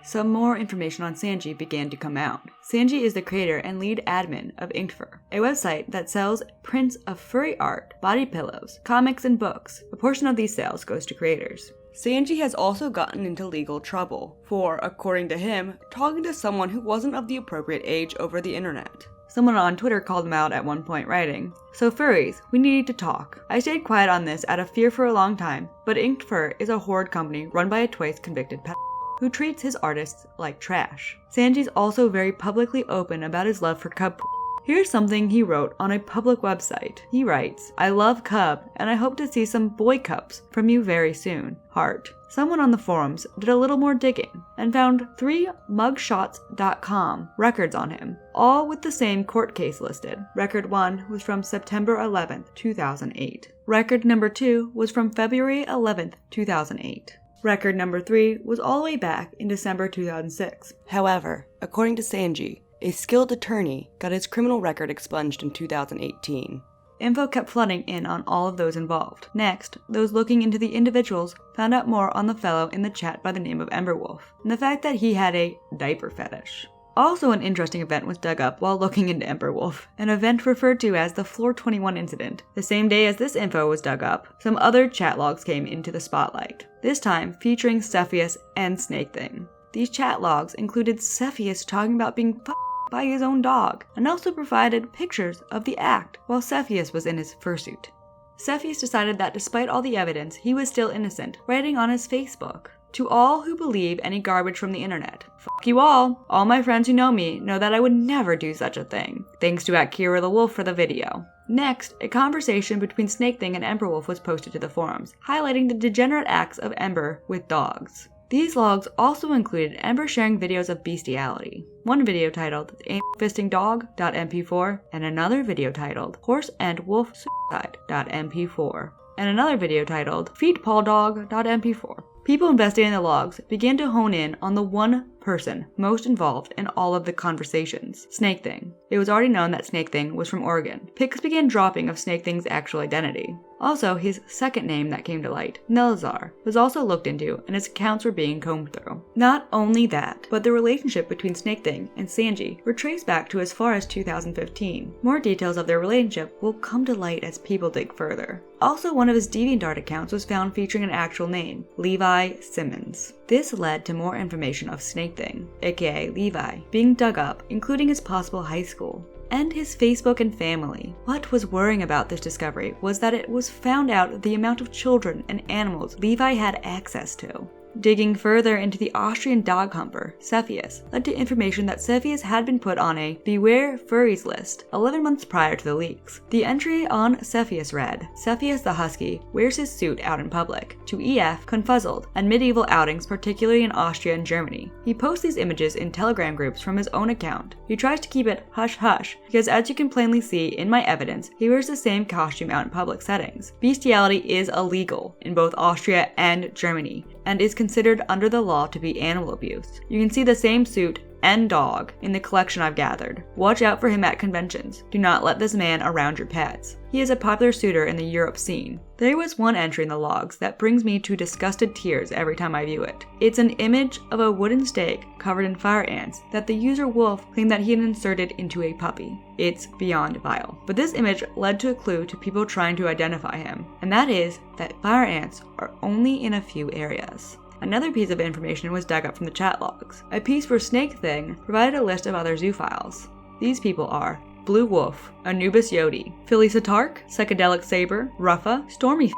Speaker 1: Some more information on Sanji began to come out. Sanji is the creator and lead admin of Inkfur, a website that sells prints of furry art, body pillows, comics, and books. A portion of these sales goes to creators. Sanji has also gotten into legal trouble for, according to him, talking to someone who wasn't of the appropriate age over the internet. Someone on Twitter called him out at one point, writing, So furries, we need to talk. I stayed quiet on this out of fear for a long time, but Inkfur is a horde company run by a twice convicted pedophile who treats his artists like trash. Sanji's also very publicly open about his love for cub. Here's something he wrote on a public website. He writes, I love cub, and I hope to see some boy cubs from you very soon. Heart. Someone on the forums did a little more digging and found 3 mugshots.com records on him, all with the same court case listed. Record 1 was from September 11th, 2008. Record number 2 was from February 11th, 2008. Record number 3 was all the way back in December 2006. However, according to Sanji, a skilled attorney got his criminal record expunged in 2018. Info kept flooding in on all of those involved. Next, those looking into the individuals found out more on the fellow in the chat by the name of Emberwolf, and the fact that he had a diaper fetish. Also, an interesting event was dug up while looking into Emberwolf, an event referred to as the Floor 21 incident. The same day as this info was dug up, some other chat logs came into the spotlight, this time featuring Cepheus and Snake Thing. These chat logs included Cepheus talking about being by his own dog, and also provided pictures of the act while Cepheus was in his fursuit. Cepheus decided that despite all the evidence, he was still innocent, writing on his Facebook, To all who believe any garbage from the internet, fuck you all. All my friends who know me know that I would never do such a thing. Thanks to @Kiro the Wolf for the video. Next, a conversation between Snake Thing and Emberwolf was posted to the forums, highlighting the degenerate acts of Ember with dogs. These logs also included Ember sharing videos of bestiality. One video titled Fisting Dog.mp4 and another video titled Horse and Wolf Suicide.mp4 and another video titled FeetPawDog.mp4. People investigating the logs began to hone in on the one person most involved in all of the conversations, Snake Thing. It was already known that Snake Thing was from Oregon. Pics began dropping of Snake Thing's actual identity. Also, his second name that came to light, Nelazar, was also looked into and his accounts were being combed through. Not only that, but the relationship between Snake Thing and Sanji were traced back to as far as 2015. More details of their relationship will come to light as people dig further. Also, one of his DeviantArt accounts was found featuring an actual name, Levi Simmons. This led to more information of Snake Thing, aka Levi, being dug up, including his possible high school, and his Facebook and family. What was worrying about this discovery was that it was found out the amount of children and animals Levi had access to. Digging further into the Austrian dog humper, Cepheus, led to information that Cepheus had been put on a Beware Furries list 11 months prior to the leaks. The entry on Cepheus read, Cepheus the Husky wears his suit out in public, to EF Confuzzled, and medieval outings particularly in Austria and Germany. He posts these images in Telegram groups from his own account. He tries to keep it hush-hush, because as you can plainly see in my evidence, he wears the same costume out in public settings. Bestiality is illegal in both Austria and Germany, and is considered under the law to be animal abuse. You can see the same suit and dog in the collection I've gathered. Watch out for him at conventions. Do not let this man around your pets. He is a popular suitor in the Europe scene. There was one entry in the logs that brings me to disgusted tears every time I view it. It's an image of a wooden stake covered in fire ants that the user Wolf claimed that he had inserted into a puppy. It's beyond vile. But this image led to a clue to people trying to identify him, and that is that fire ants are only in a few areas. Another piece of information was dug up from the chat logs. A piece for Snake Thing provided a list of other zoophiles. These people are Blue Wolf, Anubis Yodi, Philly Satark, Psychedelic Saber, Ruffa, Stormy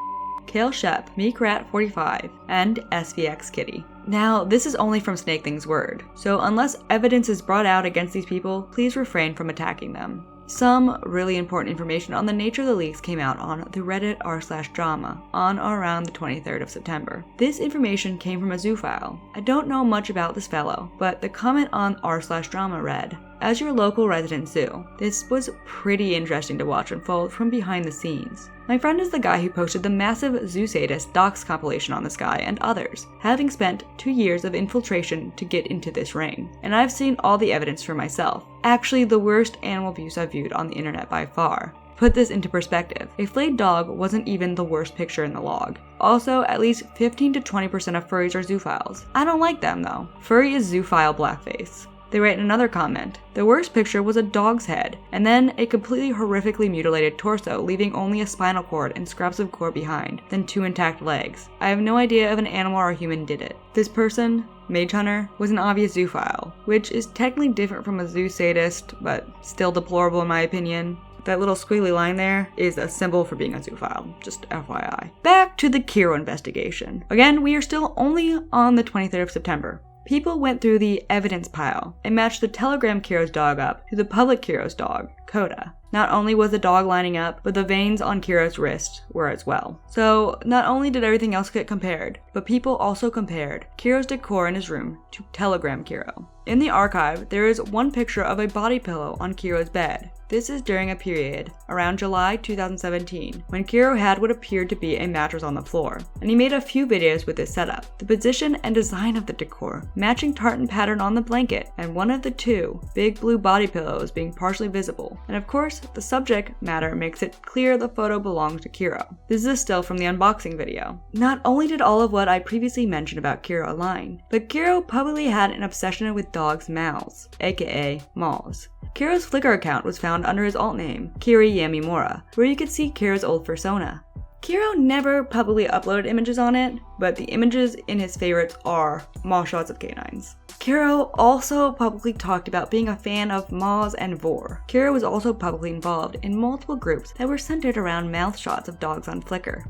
Speaker 1: Kale Shep, Meek Rat 45, and SVX Kitty. Now, this is only from Snake Thing's word, so unless evidence is brought out against these people, please refrain from attacking them. Some really important information on the nature of the leaks came out on the Reddit r/drama on or around the 23rd of September. This information came from a zoophile. I don't know much about this fellow, but the comment on r/drama read, "As your local resident zoo, this was pretty interesting to watch unfold from behind the scenes. My friend is the guy who posted the massive Zoosadist docs compilation on this guy and others, having spent 2 years of infiltration to get into this ring. And I've seen all the evidence for myself. Actually, the worst animal abuse I've viewed on the internet by far. Put this into perspective, a flayed dog wasn't even the worst picture in the log. Also, at least 15 to 20% of furries are zoophiles. I don't like them though. Furry is zoophile blackface." They write in another comment, "The worst picture was a dog's head, and then a completely horrifically mutilated torso leaving only a spinal cord and scraps of gore behind, then 2 intact legs. I have no idea if an animal or a human did it." This person, Mage Hunter, was an obvious zoophile, which is technically different from a zoosadist, but still deplorable in my opinion. That little squiggly line there is a symbol for being a zoophile, just FYI. Back to the Kiro investigation. Again, we are still only on the 23rd of September. People went through the evidence pile and matched the Telegram Kiro's dog up to the public Kiro's dog, Coda. Not only was the dog lining up, but the veins on Kiro's wrist were as well. So not only did everything else get compared, but people also compared Kiro's decor in his room to Telegram Kiro. In the archive, there is one picture of a body pillow on Kiro's bed. This is during a period around July 2017 when Kiro had what appeared to be a mattress on the floor, and he made a few videos with this setup. The position and design of the decor, matching tartan pattern on the blanket, and one of the 2 big blue body pillows being partially visible. And of course, the subject matter makes it clear the photo belongs to Kiro. This is a still from the unboxing video. Not only did all of what I previously mentioned about Kiro align, but Kiro publicly had an obsession with dogs' mouths, aka maws. Kiro's Flickr account was found under his alt name, Kiri Yamimura, where you could see Kiro's old persona. Kiro never publicly uploaded images on it, but the images in his favorites are maw shots of canines. Kiro also publicly talked about being a fan of Moz and Vor. Kiro was also publicly involved in multiple groups that were centered around mouth shots of dogs on Flickr.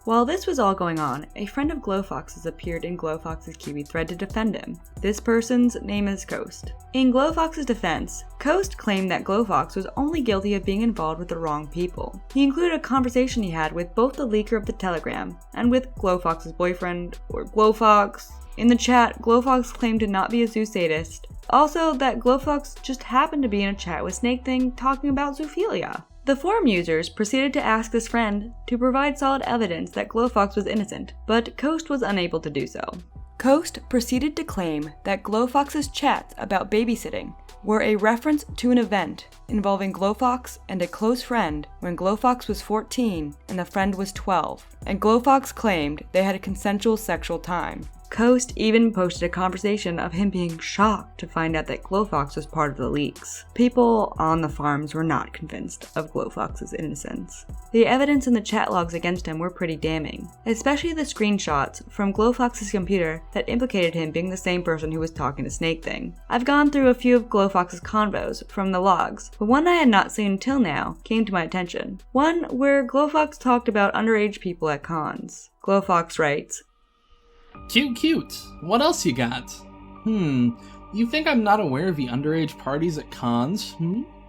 Speaker 1: While this was all going on, a friend of Glowfox's appeared in Glowfox's Kiwi thread to defend him. This person's name is Coast. In Glowfox's defense, Coast claimed that Glowfox was only guilty of being involved with the wrong people. He included a conversation he had with both the leaker of the telegram and with Glowfox's boyfriend, or Glowfox. In the chat, Glowfox claimed to not be a zoosadist. Also, that Glowfox just happened to be in a chat with Snake Thing talking about zoophilia. The forum users proceeded to ask this friend to provide solid evidence that Glowfox was innocent, but Coast was unable to do so. Coast proceeded to claim that Glowfox's chats about babysitting were a reference to an event involving Glowfox and a close friend when Glowfox was 14 and the friend was 12, and Glowfox claimed they had a consensual sexual time. Coast even posted a conversation of him being shocked to find out that Glowfox was part of the leaks. People on the farms were not convinced of Glowfox's innocence. The evidence in the chat logs against him were pretty damning, especially the screenshots from Glowfox's computer that implicated him being the same person who was talking to Snake Thing. I've gone through a few of Glowfox's convos from the logs, but one I had not seen until now came to my attention. One where Glowfox talked about underage people at cons. Glowfox writes,
Speaker 9: Cute. What else you got? You think I'm not aware of the underage parties at cons?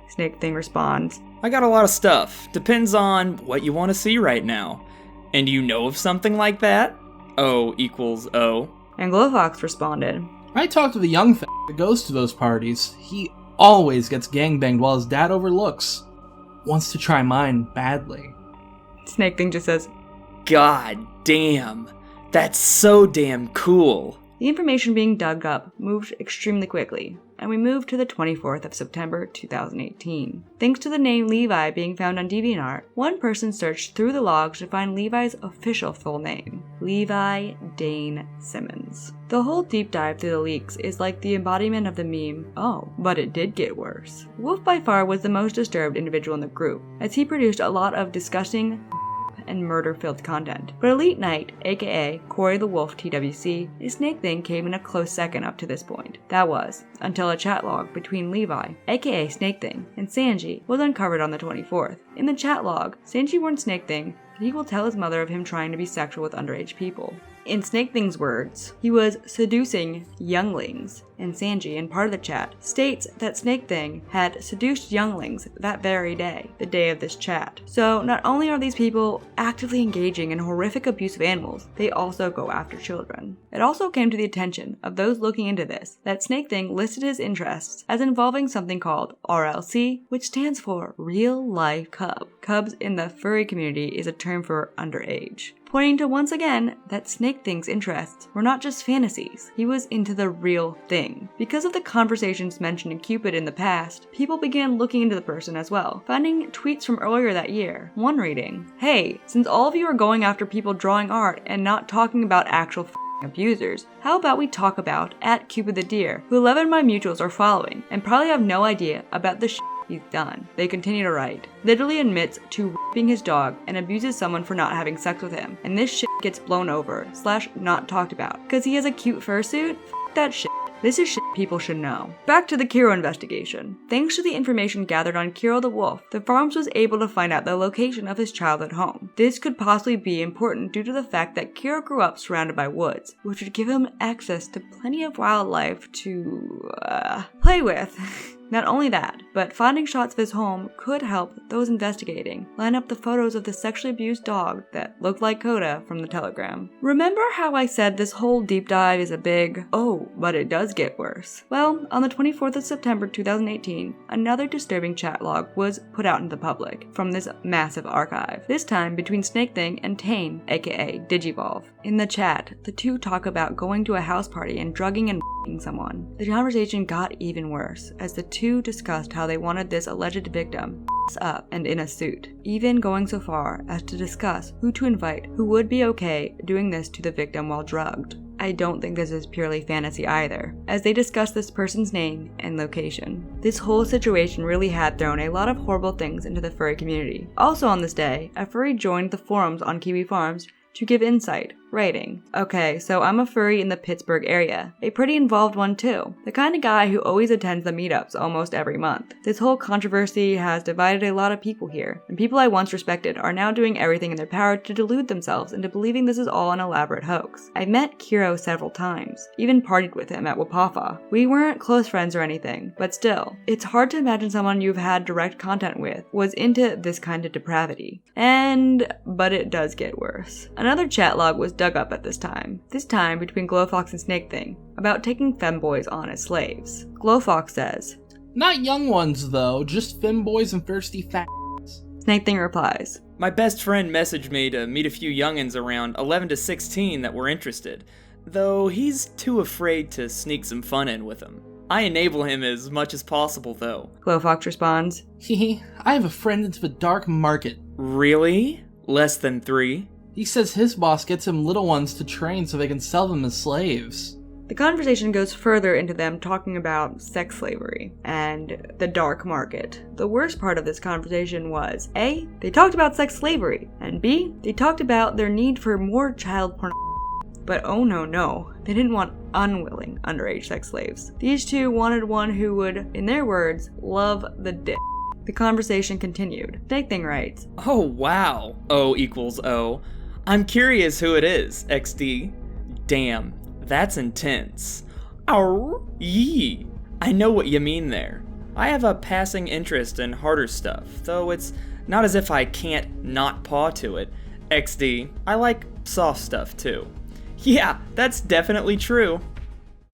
Speaker 1: Snake Thing responds,
Speaker 7: I got a lot of stuff. Depends on what you want to see right now. And you know of something like that? O equals O.
Speaker 1: And Glowfox responded,
Speaker 9: I talked to the young that goes to those parties. He always gets gangbanged while his dad overlooks. Wants to try mine badly.
Speaker 1: Snake Thing just says,
Speaker 7: God damn. That's so damn cool.
Speaker 1: The information being dug up moved extremely quickly, and we moved to the 24th of September 2018. Thanks to the name Levi being found on DeviantArt, one person searched through the logs to find Levi's official full name, Levi Dane Simmons. The whole deep dive through the leaks is like the embodiment of the meme, oh, but it did get worse. Wolf by far was the most disturbed individual in the group, as he produced a lot of disgusting and murder-filled content. But Elite Knight, aka Corey the Wolf TWC, and Snake Thing came in a close second up to this point. That was, until a chat log between Levi, aka Snake Thing, and Sanji was uncovered on the 24th. In the chat log, Sanji warned Snake Thing that he will tell his mother of him trying to be sexual with underage people. In Snake Thing's words, he was seducing younglings, and Sanji, in part of the chat, states that Snake Thing had seduced younglings that very day, the day of this chat. So not only are these people actively engaging in horrific abuse of animals, they also go after children. It also came to the attention of those looking into this that Snake Thing listed his interests as involving something called RLC, which stands for Real Life Cub. Cubs in the furry community is a term for underage, pointing to once again that Snake Thing's interests were not just fantasies, he was into the real thing. Because of the conversations mentioned in Cupid in the past, people began looking into the person as well, finding tweets from earlier that year. One reading, "Hey, since all of you are going after people drawing art and not talking about actual abusers, how about we talk about @Cupid the Deer, who 11 of my mutuals are following and probably have no idea about the he's done." They continue to write. Literally admits to raping his dog and abuses someone for not having sex with him, and this shit gets blown over / not talked about because he has a cute fursuit. That shit. This is shit people should know. Back to the Kiro investigation. Thanks to the information gathered on Kiro the Wolf, the Farms was able to find out the location of his childhood home. This could possibly be important due to the fact that Kiro grew up surrounded by woods, which would give him access to plenty of wildlife to play with. Not only that, but finding shots of his home could help those investigating line up the photos of the sexually abused dog that looked like Coda from the Telegram. Remember how I said this whole deep dive is a big, oh, but it does get worse? Well, on the 24th of September 2018, another disturbing chat log was put out into the public from this massive archive, this time between Snake Thing and Tane, aka Digivolve. In the chat, the two talk about going to a house party and drugging and someone. The conversation got even worse as the two discussed how they wanted this alleged victim up and in a suit, even going so far as to discuss who to invite who would be okay doing this to the victim while drugged. I don't think this is purely fantasy either, as they discuss this person's name and location. This whole situation really had thrown a lot of horrible things into the furry community. Also on this day, a furry joined the forums on Kiwi Farms to give insight, writing, "Okay, so I'm a furry in the Pittsburgh area. A pretty involved one too. The kind of guy who always attends the meetups almost every month. This whole controversy has divided a lot of people here, and people I once respected are now doing everything in their power to delude themselves into believing this is all an elaborate hoax. I've met Kiro several times, even partied with him at Wapafa. We weren't close friends or anything, but still, it's hard to imagine someone you've had direct contact with was into this kind of depravity. But it does get worse. Another chat log was dug up at this time between Glowfox and Snake Thing, about taking femboys on as slaves. Glowfox says,
Speaker 9: "Not young ones though, just femboys and thirsty fat."
Speaker 1: Snake Thing replies,
Speaker 7: "My best friend messaged me to meet a few youngins around 11 to 16 that were interested, though he's too afraid to sneak some fun in with them. I enable him as much as possible though."
Speaker 1: Glowfox responds,
Speaker 9: "Hehe, I have a friend into the dark market."
Speaker 7: "Really? Less than 3?
Speaker 9: He says his boss gets him little ones to train so they can sell them as slaves."
Speaker 1: The conversation goes further into them talking about sex slavery and the dark market. The worst part of this conversation was, A, they talked about sex slavery, and B, they talked about their need for more child porn. But oh no, they didn't want unwilling underage sex slaves. These two wanted one who would, in their words, love the dick. The conversation continued. Snake Thing writes,
Speaker 7: "Oh wow, O equals O. I'm curious who it is, XD. Damn, that's intense. Ow, yee. I know what you mean there. I have a passing interest in harder stuff, though it's not as if I can't not paw to it. XD, I like soft stuff too. Yeah, that's definitely true."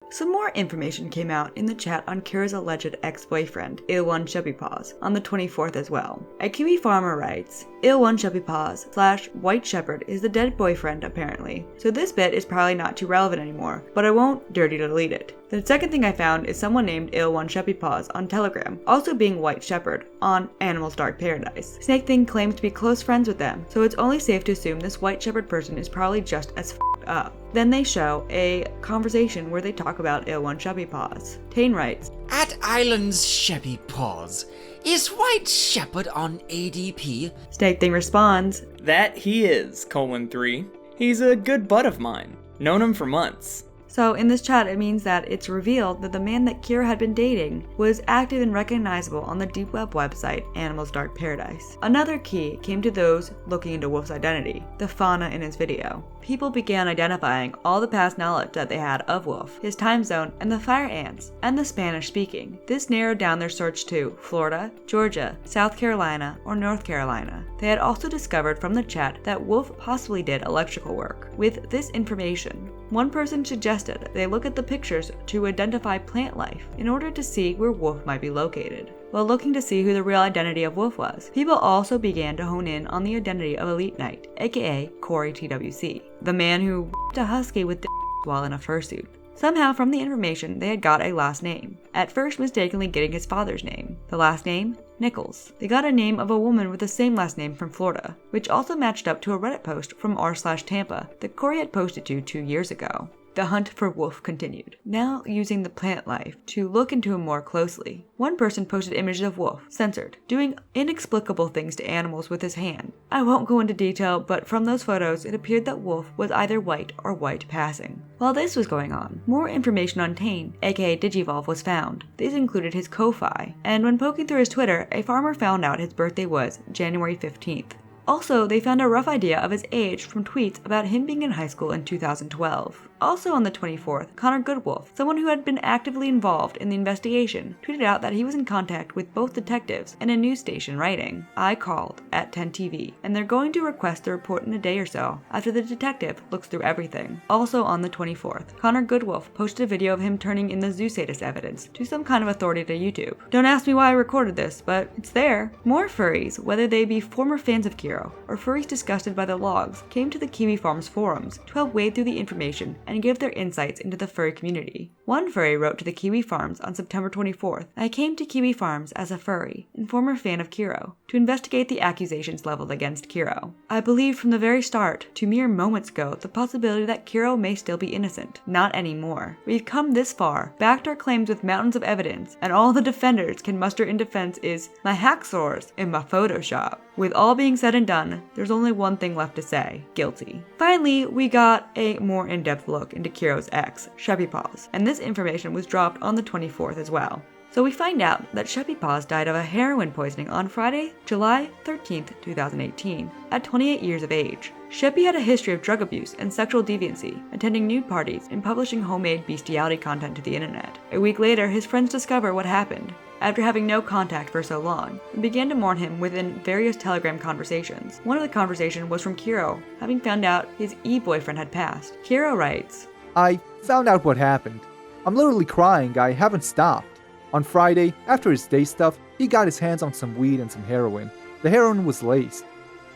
Speaker 1: Some more information came out in the chat on Kira's alleged ex-boyfriend, Il1 Sheppypaws, on the 24th as well. A Kiwi farmer writes, Il1 Sheppypaws / White Shepherd is the dead boyfriend apparently, so this bit is probably not too relevant anymore, but I won't dirty to delete it. The second thing I found is someone named Il1 Sheppypaws on Telegram, also being White Shepherd, on Animals Dark Paradise. Snake Thing claims to be close friends with them, so it's only safe to assume this White Shepherd person is probably just as f***ed up. Then they show a conversation where they talk about Il1 Sheppypaws. Tane writes,
Speaker 2: "At Islands Sheppypaws,
Speaker 11: Is White Shepherd on ADP?
Speaker 1: Snake Thing responds,
Speaker 7: That he is, 3. He's a good bud of mine. Known him for months.
Speaker 1: So in this chat, it means that it's revealed that the man that Kiro had been dating was active and recognizable on the deep web website Animal's Dark Paradise. Another key came to those looking into Wolf's identity, the fauna in his video. People began identifying all the past knowledge that they had of Wolf, his time zone, and the fire ants, and the Spanish speaking. This narrowed down their search to Florida, Georgia, South Carolina, or North Carolina. They had also discovered from the chat that Wolf possibly did electrical work. With this information, one person suggested they look at the pictures to identify plant life in order to see where Wolf might be located. While looking to see who the real identity of Wolf was, people also began to hone in on the identity of Elite Knight, aka Corey TWC, the man who whipped a husky with the while in a fursuit. Somehow from the information, they had got a last name, at first mistakenly getting his father's name. The last name? Nichols. They got a name of a woman with the same last name from Florida, which also matched up to a Reddit post from r/Tampa that Corey had posted to 2 years ago. The hunt for Wolf continued, now using the plant life to look into him more closely. One person posted images of Wolf, censored, doing inexplicable things to animals with his hand. I won't go into detail, but from those photos, it appeared that Wolf was either white or white passing. While this was going on, more information on Tane, aka Digivolve, was found. These included his Ko-Fi, and when poking through his Twitter, a farmer found out his birthday was January 15th. Also, they found a rough idea of his age from tweets about him being in high school in 2012. Also on the 24th, Connor Goodwolf, someone who had been actively involved in the investigation, tweeted out that he was in contact with both detectives and a news station writing, I called at 10 TV, and they're going to request the report in a day or so after the detective looks through everything. Also on the 24th, Connor Goodwolf posted a video of him turning in the Zoosadist evidence to some kind of authority to YouTube. Don't ask me why I recorded this, but it's there. More furries, whether they be former fans of Kiro or furries disgusted by the logs, came to the Kiwi Farms forums to help wade through the information and give their insights into the furry community. One furry wrote to the Kiwi Farms on September 24th, I came to Kiwi Farms as a furry and former fan of Kiro to investigate the accusations leveled against Kiro. I believed from the very start, to mere moments ago, the possibility that Kiro may still be innocent. Not anymore. We've come this far, backed our claims with mountains of evidence, and all the defenders can muster in defense is my hacksaws in my Photoshop. With all being said and done, there's only one thing left to say, guilty. Finally, we got a more in-depth look into Kiro's ex, Sheppy Paws, and this information was dropped on the 24th as well. So we find out that Sheppy Paws died of a heroin poisoning on Friday, July 13th, 2018, at 28 years of age. Sheppy had a history of drug abuse and sexual deviancy, attending nude parties and publishing homemade bestiality content to the internet. A week later, his friends discover what happened. After having no contact for so long, and began to mourn him within various Telegram conversations. One of the conversations was from Kiro, having found out his e-boyfriend had passed. Kiro writes,
Speaker 6: I found out what happened. I'm literally crying, I haven't stopped. On Friday, after his day stuff, he got his hands on some weed and some heroin. The heroin was laced.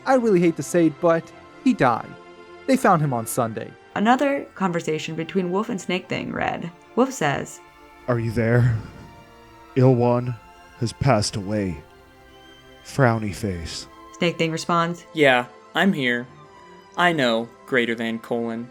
Speaker 6: I really hate to say it, but he died. They found him on Sunday.
Speaker 1: Another conversation between Wolf and Snake Thing read, Wolf says,
Speaker 12: Are you there? Ill One has passed away. Frowny face.
Speaker 1: Snake Thing responds,
Speaker 7: Yeah, I'm here. I know, greater than colon.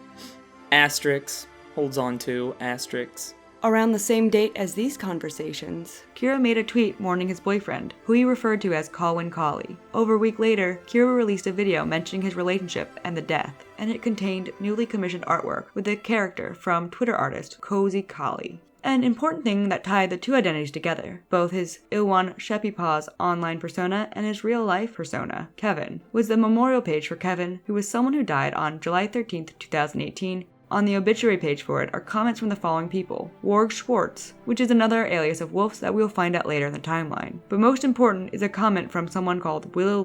Speaker 7: Asterisk, holds on to, asterisk.
Speaker 1: Around the same date as these conversations, Kiro made a tweet mourning his boyfriend, who he referred to as Colin Collie. Over a week later, Kiro released a video mentioning his relationship and the death, and it contained newly commissioned artwork with a character from Twitter artist Cozy Collie. An important thing that tied the two identities together, both his Ilwan Sheppy Paws online persona and his real-life persona, Kevin, was the memorial page for Kevin, who was someone who died on July 13th, 2018. On the obituary page for it are comments from the following people. Warg Schwartz, which is another alias of Wolf's that we'll find out later in the timeline. But most important is a comment from someone called Willow,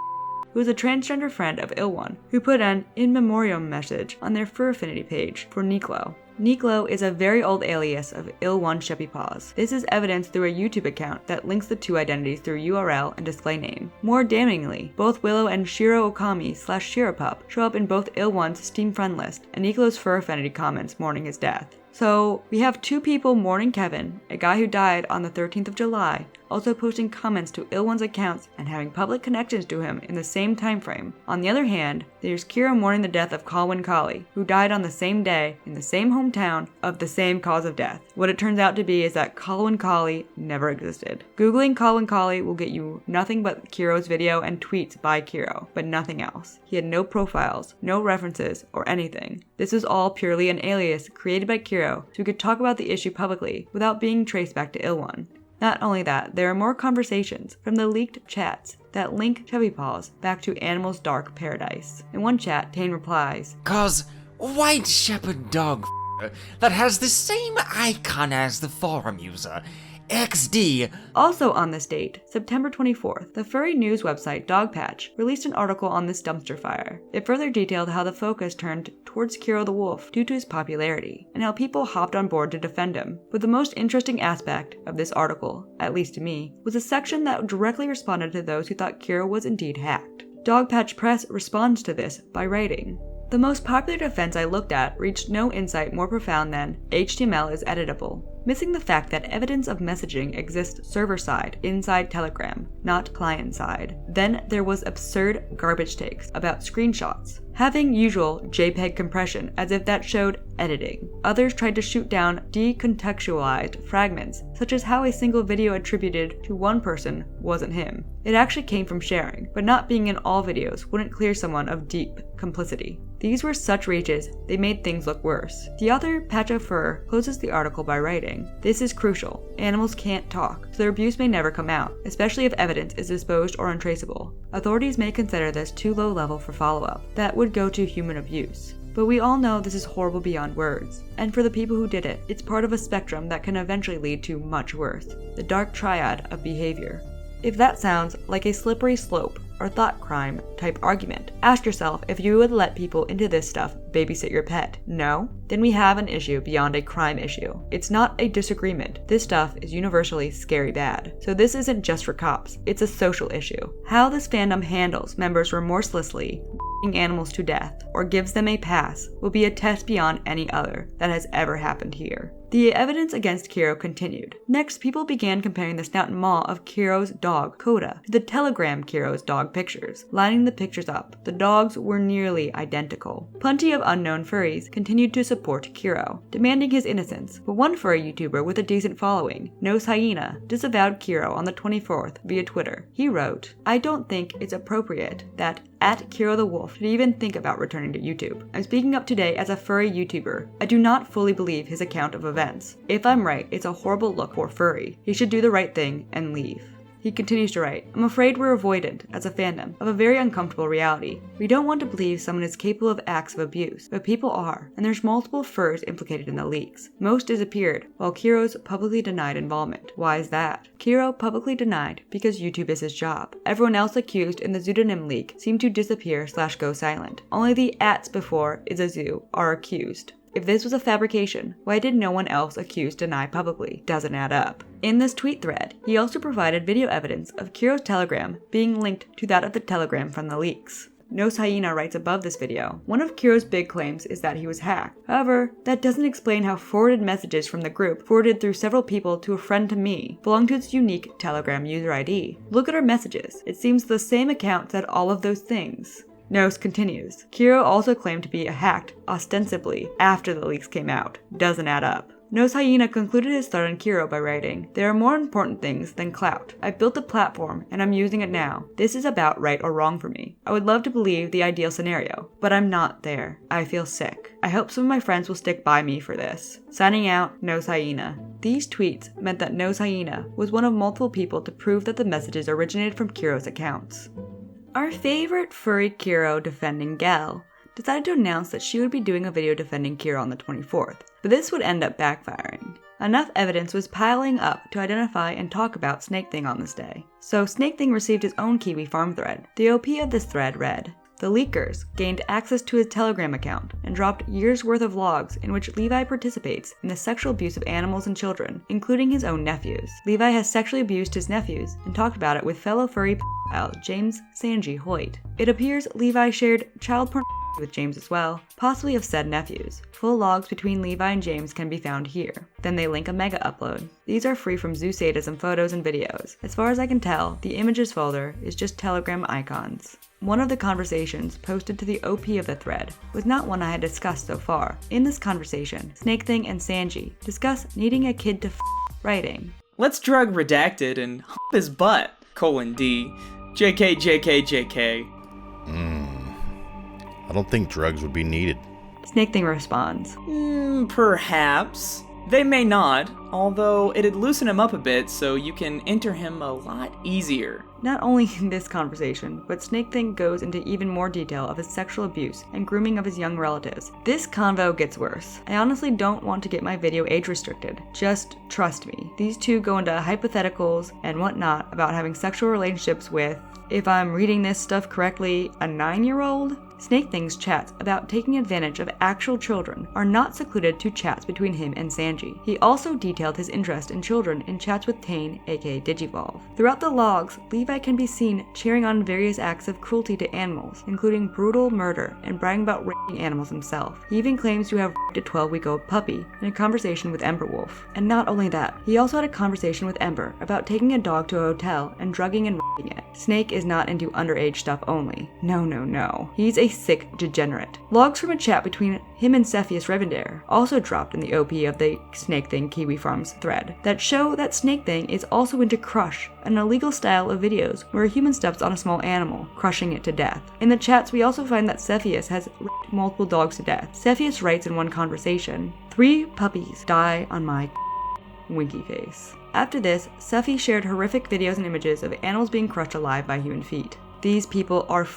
Speaker 1: who is a transgender friend of Ilwan, who put an in memoriam message on their fur affinity page for Niklo. Niklo is a very old alias of Ilwan Sheppy Paws. This is evidenced through a YouTube account that links the two identities through URL and display name. More damningly, both Willow and Shiro Okami/Shiropup show up in both Ilwan's Steam friend list and Niklo's fur affinity comments mourning his death. So we have two people mourning Kevin, a guy who died on the 13th of July, also posting comments to Ilwon's accounts and having public connections to him in the same time frame. On the other hand, there's Kiro mourning the death of Colwyn Collie, who died on the same day in the same hometown of the same cause of death. What it turns out to be is that Colwyn Collie never existed. Googling Colwyn Collie will get you nothing but Kiro's video and tweets by Kiro, but nothing else. He had no profiles, no references, or anything. This was all purely an alias created by Kiro so he could talk about the issue publicly without being traced back to Ilwon. Not only that, there are more conversations from the leaked chats that link Chubby Paws back to Animal's dark paradise. In one chat, Tane replies,
Speaker 11: "'Cause white shepherd dog that has the same icon as the forum user, XD."
Speaker 1: Also on this date, September 24th, the furry news website Dogpatch released an article on this dumpster fire. It further detailed how the focus turned towards Kiro the Wolf due to his popularity, and how people hopped on board to defend him. But the most interesting aspect of this article, at least to me, was a section that directly responded to those who thought Kiro was indeed hacked. Dogpatch Press responds to this by writing, "The most popular defense I looked at reached no insight more profound than HTML is editable, missing the fact that evidence of messaging exists server-side inside Telegram, not client-side. Then there was absurd garbage takes about screenshots, having usual JPEG compression as if that showed editing. Others tried to shoot down decontextualized fragments, such as how a single video attributed to one person wasn't him. It actually came from sharing, but not being in all videos wouldn't clear someone of deep complicity. These were such reaches, they made things look worse." The author, Patch of Fur, closes the article by writing, "This is crucial. Animals can't talk, so their abuse may never come out, especially if evidence is disposed or untraceable. Authorities may consider this too low level for follow-up. That would go to human abuse. But we all know this is horrible beyond words. And for the people who did it, it's part of a spectrum that can eventually lead to much worse. The dark triad of behavior." If that sounds like a slippery slope or thought crime type argument, ask yourself if you would let people into this stuff babysit your pet. No? Then we have an issue beyond a crime issue. It's not a disagreement. This stuff is universally scary bad. So this isn't just for cops, it's a social issue. How this fandom handles members remorselessly animals to death or gives them a pass will be a test beyond any other that has ever happened here. The evidence against Kiro continued. Next, people began comparing the snout and maw of Kiro's dog, Coda, to the Telegram Kiro's dog pictures, lining the pictures up. The dogs were nearly identical. Plenty of unknown furries continued to support Kiro, demanding his innocence, but one furry YouTuber with a decent following, Nose Hyena, disavowed Kiro on the 24th via Twitter. He wrote, "I don't think it's appropriate that @Kiro the Wolf should even think about returning to YouTube. I'm speaking up today as a furry YouTuber. I do not fully believe his account of events. If I'm right, it's a horrible look for furry. He should do the right thing and leave." He continues to write, "I'm afraid we're avoidant, as a fandom, of a very uncomfortable reality. We don't want to believe someone is capable of acts of abuse, but people are, and there's multiple furs implicated in the leaks. Most disappeared, while Kiro's publicly denied involvement. Why is that? Kiro publicly denied because YouTube is his job. Everyone else accused in the pseudonym leak seemed to disappear/go silent. Only the ats before Izazu are accused. If this was a fabrication, why did no one else accused deny publicly? Doesn't add up." In this tweet thread, he also provided video evidence of Kiro's Telegram being linked to that of the Telegram from the leaks. Nose Hyena writes above this video, "One of Kiro's big claims is that he was hacked. However, that doesn't explain how forwarded messages from the group, forwarded through several people to a friend to me, belong to its unique Telegram user ID. Look at our messages. It seems the same account said all of those things." Nose continues, "Kiro also claimed to be hacked, ostensibly, after the leaks came out. Doesn't add up." Nose Hyena concluded his thread on Kiro by writing, "There are more important things than clout. I've built a platform, and I'm using it now. This is about right or wrong for me. I would love to believe the ideal scenario, but I'm not there. I feel sick. I hope some of my friends will stick by me for this. Signing out, Nose Hyena." These tweets meant that Nose Hyena was one of multiple people to prove that the messages originated from Kiro's accounts. Our favorite furry Kiro defending gal decided to announce that she would be doing a video defending Kiro on the 24th, but this would end up backfiring. Enough evidence was piling up to identify and talk about Snake Thing on this day. So Snake Thing received his own Kiwi farm thread. The OP of this thread read, The leakers gained access to his Telegram account and dropped years' worth of logs in which Levi participates in the sexual abuse of animals and children, including his own nephews. Levi has sexually abused his nephews and talked about it with fellow furry pedophile James Sanji Hoyt. It appears Levi shared child porn with James as well, possibly of said nephews. Full logs between Levi and James can be found here. Then they link a mega upload. These are free from Zoosadism photos and videos. As far as I can tell, the images folder is just Telegram icons. One of the conversations posted to the OP of the thread was not one I had discussed so far. In this conversation, Snake Thing and Sanji discuss needing a kid to writing.
Speaker 7: Let's drug Redacted and hump his butt, :D. JK, JK, JK.
Speaker 10: I don't think drugs would be needed.
Speaker 1: Snake Thing responds,
Speaker 7: Perhaps. They may not, although it'd loosen him up a bit so you can enter him a lot easier.
Speaker 1: Not only in this conversation, but Snake Thing goes into even more detail of his sexual abuse and grooming of his young relatives. This convo gets worse. I honestly don't want to get my video age restricted. Just trust me. These two go into hypotheticals and whatnot about having sexual relationships with, if I'm reading this stuff correctly, a 9-year-old? Snake Thing's chats about taking advantage of actual children are not secluded to chats between him and Sanji. He also detailed his interest in children in chats with Tane, aka Digivolve. Throughout the logs, Levi can be seen cheering on various acts of cruelty to animals, including brutal murder and bragging about raping animals himself. He even claims to have raped a 12-week-old puppy in a conversation with Ember Wolf. And not only that, he also had a conversation with Ember about taking a dog to a hotel and drugging and raping it. Snake is not into underage stuff only. No. He's a sick degenerate. Logs from a chat between him and Cepheus Revendare also dropped in the OP of the Snake Thing Kiwi Farms thread that show that Snake Thing is also into Crush, an illegal style of videos where a human steps on a small animal, crushing it to death. In the chats, we also find that Cepheus has raped multiple dogs to death. Cepheus writes in one conversation, 3 puppies die on my winky face. After this, Cephi shared horrific videos and images of animals being crushed alive by human feet. These people are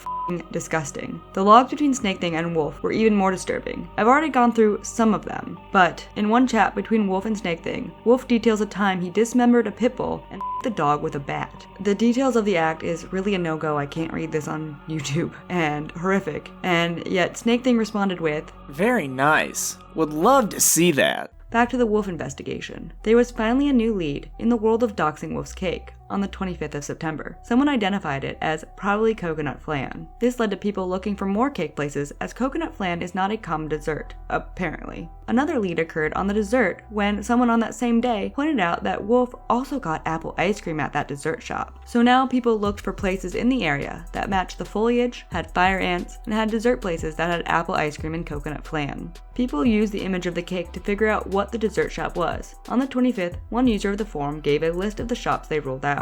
Speaker 1: disgusting. The logs between Snake Thing and Wolf were even more disturbing. I've already gone through some of them, but in one chat between Wolf and Snake Thing, Wolf details a time he dismembered a pit bull and the dog with a bat. The details of the act is really a no-go. I can't read this on YouTube, and horrific. And yet Snake Thing responded with,
Speaker 7: Very nice. Would love to see that.
Speaker 1: Back to the Wolf investigation. There was finally a new lead in the world of doxing Wolf's cake. On the 25th of September, someone identified it as probably coconut flan. This led to people looking for more cake places, as coconut flan is not a common dessert, apparently. Another lead occurred on the dessert when someone on that same day pointed out that Wolf also got apple ice cream at that dessert shop. So now people looked for places in the area that matched the foliage, had fire ants, and had dessert places that had apple ice cream and coconut flan. People used the image of the cake to figure out what the dessert shop was. On the 25th, one user of the forum gave a list of the shops they ruled out.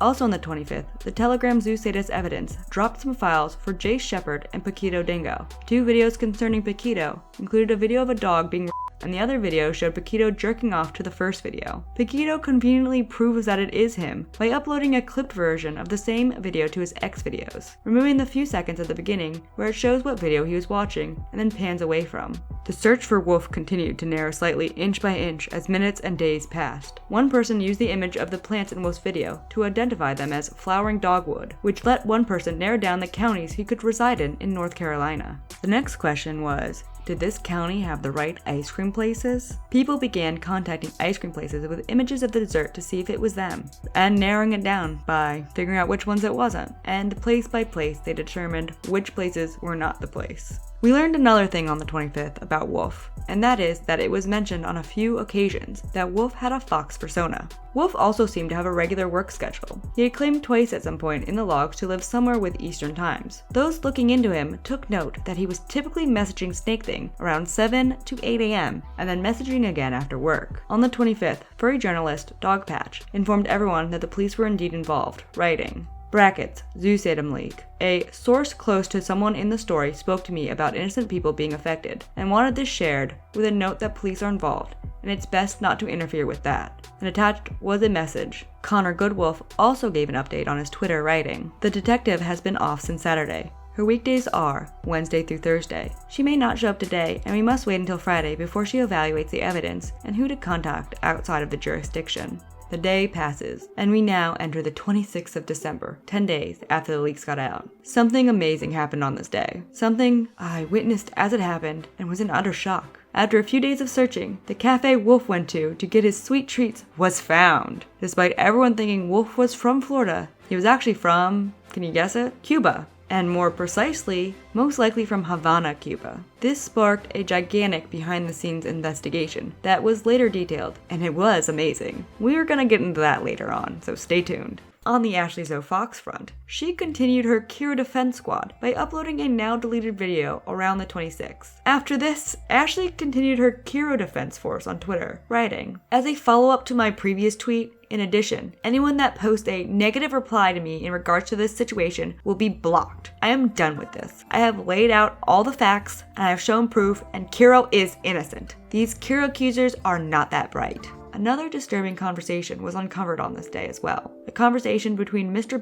Speaker 1: Also on the 25th, the Telegram Zoosadist evidence dropped some files for Jace Shepherd and Paquito Dingo. 2 videos concerning Paquito included a video of a dog being and the other video showed Paquito jerking off to the first video. Paquito conveniently proves that it is him by uploading a clipped version of the same video to his X videos, removing the few seconds at the beginning where it shows what video he was watching and then pans away from. The search for Wolf continued to narrow slightly inch by inch as minutes and days passed. One person used the image of the plants in Wolf's video to identify them as flowering dogwood, which let one person narrow down the counties he could reside in North Carolina. The next question was, did this county have the right ice cream places? People began contacting ice cream places with images of the dessert to see if it was them, and narrowing it down by figuring out which ones it wasn't. And place by place, they determined which places were not the place. We learned another thing on the 25th about Wolf, and that is that it was mentioned on a few occasions that Wolf had a fox persona. Wolf also seemed to have a regular work schedule. He had claimed twice at some point in the logs to live somewhere with Eastern times. Those looking into him took note that he was typically messaging Snake Thing around 7 to 8 a.m. and then messaging again after work. On the 25th, furry journalist Dogpatch informed everyone that the police were indeed involved, writing, Brackets, Zoosadom League. A source close to someone in the story spoke to me about innocent people being affected and wanted this shared with a note that police are involved and it's best not to interfere with that. And attached was a message. Connor Goodwolf also gave an update on his Twitter, writing, The detective has been off since Saturday. Her weekdays are Wednesday through Thursday. She may not show up today, and we must wait until Friday before she evaluates the evidence and who to contact outside of the jurisdiction. The day passes, and we now enter the 26th of December, 10 days after the leaks got out. Something amazing happened on this day. Something I witnessed as it happened and was in utter shock. After a few days of searching, the cafe Wolf went to get his sweet treats was found. Despite everyone thinking Wolf was from Florida, he was actually from, can you guess it? Cuba. And more precisely, most likely from Havana, Cuba. This sparked a gigantic behind-the-scenes investigation that was later detailed, and it was amazing. We are gonna get into that later on, so stay tuned. On the Ashley Zoe Fox front, she continued her Kiro Defend squad by uploading a now-deleted video around the 26th. After this, Ashley continued her Kiro Defense force on Twitter, writing, "As a follow-up to my previous tweet, in addition, anyone that posts a negative reply to me in regards to this situation will be blocked. I am done with this. I have laid out all the facts, and I have shown proof, and Kiro is innocent. These Kiro accusers are not that bright." Another disturbing conversation was uncovered on this day as well. A conversation between Mr.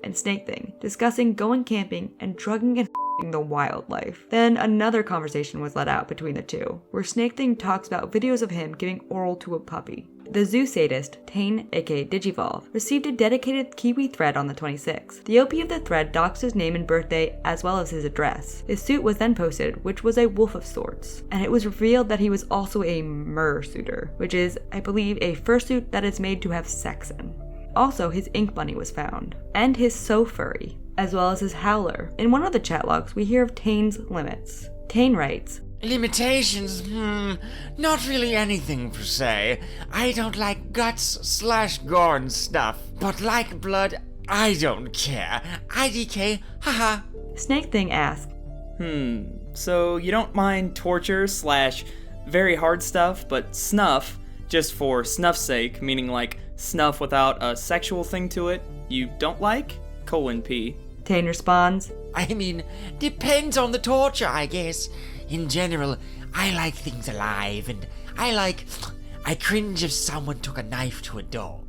Speaker 1: and Snake Thing, discussing going camping and drugging and the wildlife. Then another conversation was let out between the two, where Snake Thing talks about videos of him giving oral to a puppy. The Zoosadist, Tane aka Digivolve, received a dedicated Kiwi thread on the 26th. The OP of the thread doxed his name and birthday as well as his address. His suit was then posted, which was a wolf of sorts, and it was revealed that he was also a mersuiter, which is, I believe, a fursuit that is made to have sex in. Also, his ink bunny was found, and his So Furry, as well as his howler. In one of the chat logs, we hear of Tane's limits. Tane writes,
Speaker 11: "Limitations? Not really anything per se. I don't like guts/gore and stuff. But like blood, I don't care. IDK, haha."
Speaker 1: Snake Thing asks,
Speaker 7: So you don't mind torture/very hard stuff, but snuff, just for snuff's sake, meaning like snuff without a sexual thing to it, you don't like? P.
Speaker 1: Tane responds,
Speaker 11: "I mean, depends on the torture, I guess. In general, I like things alive, and I cringe if someone took a knife to a dog.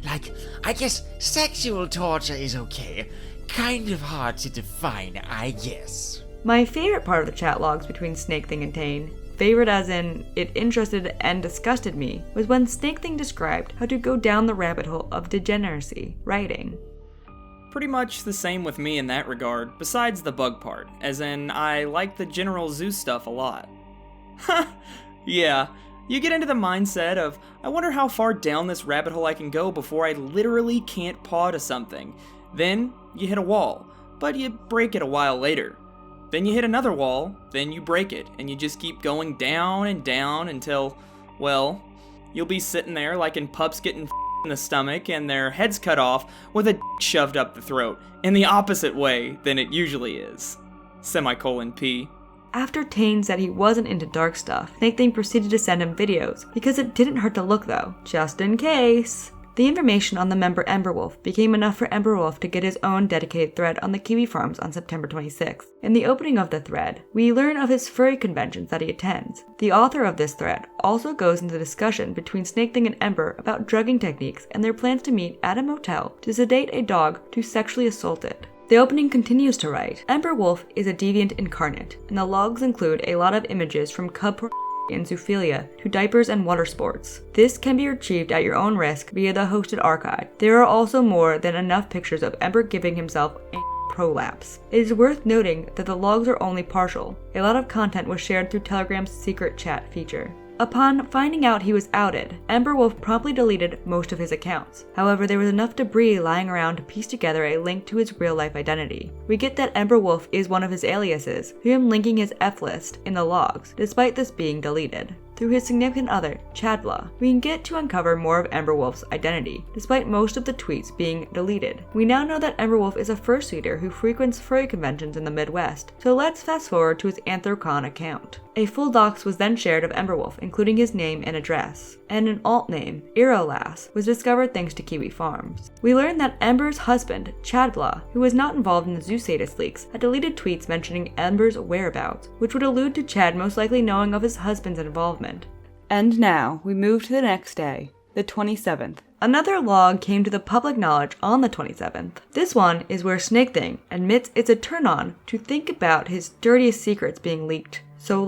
Speaker 11: Like, I guess sexual torture is okay. Kind of hard to define, I guess."
Speaker 1: My favorite part of the chat logs between Snake Thing and Tane, favorite as in it interested and disgusted me, was when Snake Thing described how to go down the rabbit hole of degeneracy, writing,
Speaker 7: Pretty much the same with me in that regard, besides the bug part, as in I like the general zoo stuff a lot. Yeah, you get into the mindset of, I wonder how far down this rabbit hole I can go before I literally can't paw to something. Then you hit a wall, but you break it a while later. Then you hit another wall, then you break it, and you just keep going down and down until, well, you'll be sitting there like in pups getting in the stomach and their heads cut off with a shoved up the throat in the opposite way than it usually is. P.
Speaker 1: After Tane said he wasn't into dark stuff, Snake Thing proceeded to send him videos, because it didn't hurt to look though, just in case. The information on the member Emberwolf became enough for Emberwolf to get his own dedicated thread on the Kiwi Farms on September 26th. In the opening of the thread, we learn of his furry conventions that he attends. The author of this thread also goes into discussion between Snake Thing and Ember about drugging techniques and their plans to meet at a motel to sedate a dog to sexually assault it. The opening continues to write, Emberwolf is a deviant incarnate, and the logs include a lot of images from cub and zoophilia to diapers and water sports. This can be retrieved at your own risk via the hosted archive. There are also more than enough pictures of Ember giving himself a prolapse. It is worth noting that the logs are only partial. A lot of content was shared through Telegram's secret chat feature. Upon finding out he was outed, Emberwolf promptly deleted most of his accounts. However, there was enough debris lying around to piece together a link to his real-life identity. We get that Emberwolf is one of his aliases, through him linking his F-list in the logs, despite this being deleted. Through his significant other, Chadla, we can get to uncover more of Emberwolf's identity, despite most of the tweets being deleted. We now know that Emberwolf is a fursuiter who frequents furry conventions in the Midwest, so let's fast forward to his Anthrocon account. A full dox was then shared of Emberwolf, including his name and address, and an alt name, Irolas, was discovered thanks to Kiwi Farms. We learned that Ember's husband, Chadla, who was not involved in the Zoosadist leaks, had deleted tweets mentioning Ember's whereabouts, which would allude to Chad most likely knowing of his husband's involvement. And now, we move to the next day, the 27th. Another log came to the public knowledge on the 27th. This one is where Snake Thing admits it's a turn-on to think about his dirtiest secrets being leaked. So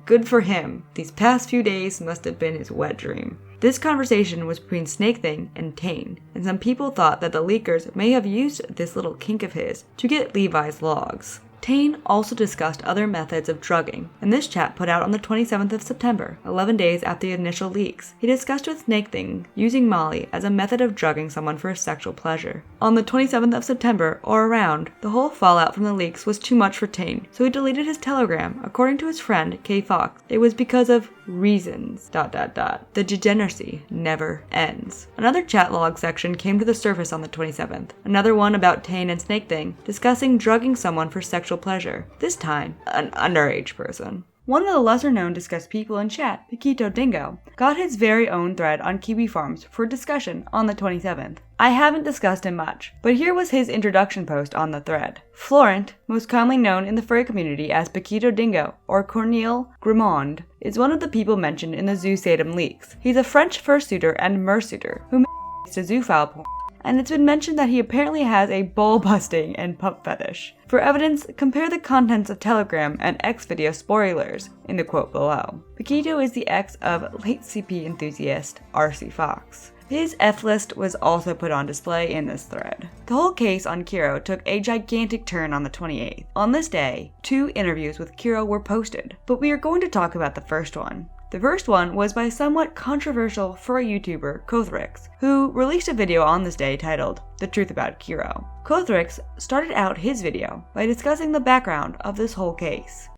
Speaker 1: good for him. These past few days must have been his wet dream. This conversation was between Snake Thing and Tane, and some people thought that the leakers may have used this little kink of his to get Levi's logs. Tane also discussed other methods of drugging, and this chat put out on the 27th of September, 11 days after the initial leaks. He discussed with Snake Thing using Molly as a method of drugging someone for sexual pleasure. On the 27th of September, or around, the whole fallout from the leaks was too much for Tane, so he deleted his telegram. According to his friend, K Fox, it was because of reasons, ... The degeneracy never ends. Another chat log section came to the surface on the 27th, another one about Tane and Snake Thing discussing drugging someone for sexual pleasure, this time an underage person. One of the lesser-known discussed people in chat, Kiro Dingo, got his very own thread on Kiwi Farms for discussion on the 27th. I haven't discussed him much, but here was his introduction post on the thread. Florent, most commonly known in the furry community as Kiro Dingo or Corneille Grimond, is one of the people mentioned in the Zoosadist leaks. He's a French fursuiter and mersuiter who to zoophile porn, and it's been mentioned that he apparently has a ball-busting and pup fetish. For evidence, compare the contents of Telegram and X video spoilers in the quote below. Kiro is the ex of late CP enthusiast RC Fox. His F-list was also put on display in this thread. The whole case on Kiro took a gigantic turn on the 28th. On this day, 2 interviews with Kiro were posted, but we are going to talk about the first one. The first one was by somewhat controversial furry YouTuber Kothrix, who released a video on this day titled The Truth About Kiro. Kothrix started out his video by discussing the background of this whole case.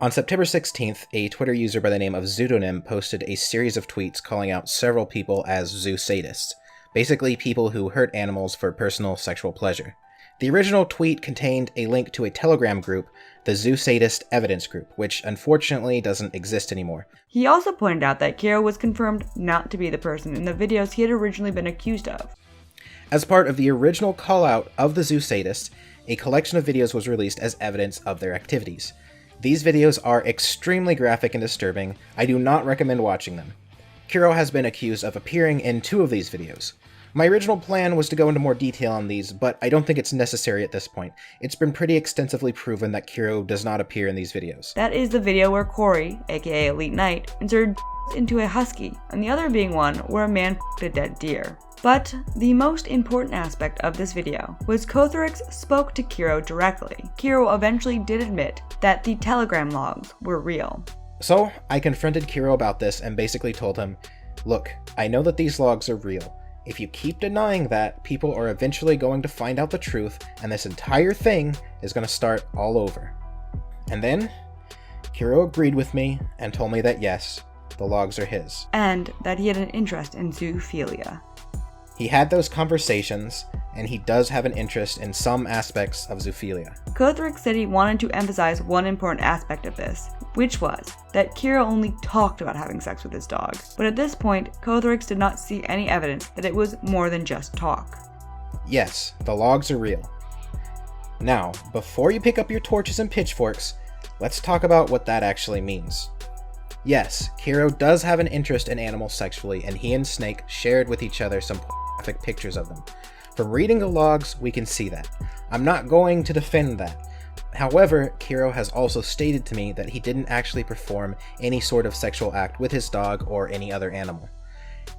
Speaker 13: On September 16th, a Twitter user by the name of Zoodonym posted a series of tweets calling out several people as Zoosadists, basically people who hurt animals for personal sexual pleasure. The original tweet contained a link to a Telegram group, the Zoosadist Evidence Group, which unfortunately doesn't exist anymore.
Speaker 1: He also pointed out that Kiro was confirmed not to be the person in the videos he had originally been accused of.
Speaker 13: As part of the original call-out of the Zoosadists, a collection of videos was released as evidence of their activities. These videos are extremely graphic and disturbing. I do not recommend watching them. Kiro has been accused of appearing in 2 of these videos. My original plan was to go into more detail on these, but I don't think it's necessary at this point. It's been pretty extensively proven that Kiro does not appear in these videos.
Speaker 1: That is the video where Corey, aka Elite Knight, inserted into a husky, and the other being one where a man f***ed a dead deer. But the most important aspect of this video was Kothrix spoke to Kiro directly. Kiro eventually did admit that the Telegram logs were real.
Speaker 13: So, I confronted Kiro about this and basically told him, look, I know that these logs are real. If you keep denying that, people are eventually going to find out the truth, and this entire thing is going to start all over. And then, Kiro agreed with me and told me that yes, the logs are his.
Speaker 1: And that he had an interest in zoophilia.
Speaker 13: He had those conversations, and he does have an interest in some aspects of zoophilia.
Speaker 1: Kothrix said he wanted to emphasize one important aspect of this, which was that Kiro only talked about having sex with his dog. But at this point, Kothrix did not see any evidence that it was more than just talk.
Speaker 13: Yes, the logs are real. Now, before you pick up your torches and pitchforks, let's talk about what that actually means. Yes, Kiro does have an interest in animals sexually, and he and Snake shared with each other some graphic pictures of them. From reading the logs, we can see that. I'm not going to defend that. However, Kiro has also stated to me that he didn't actually perform any sort of sexual act with his dog or any other animal.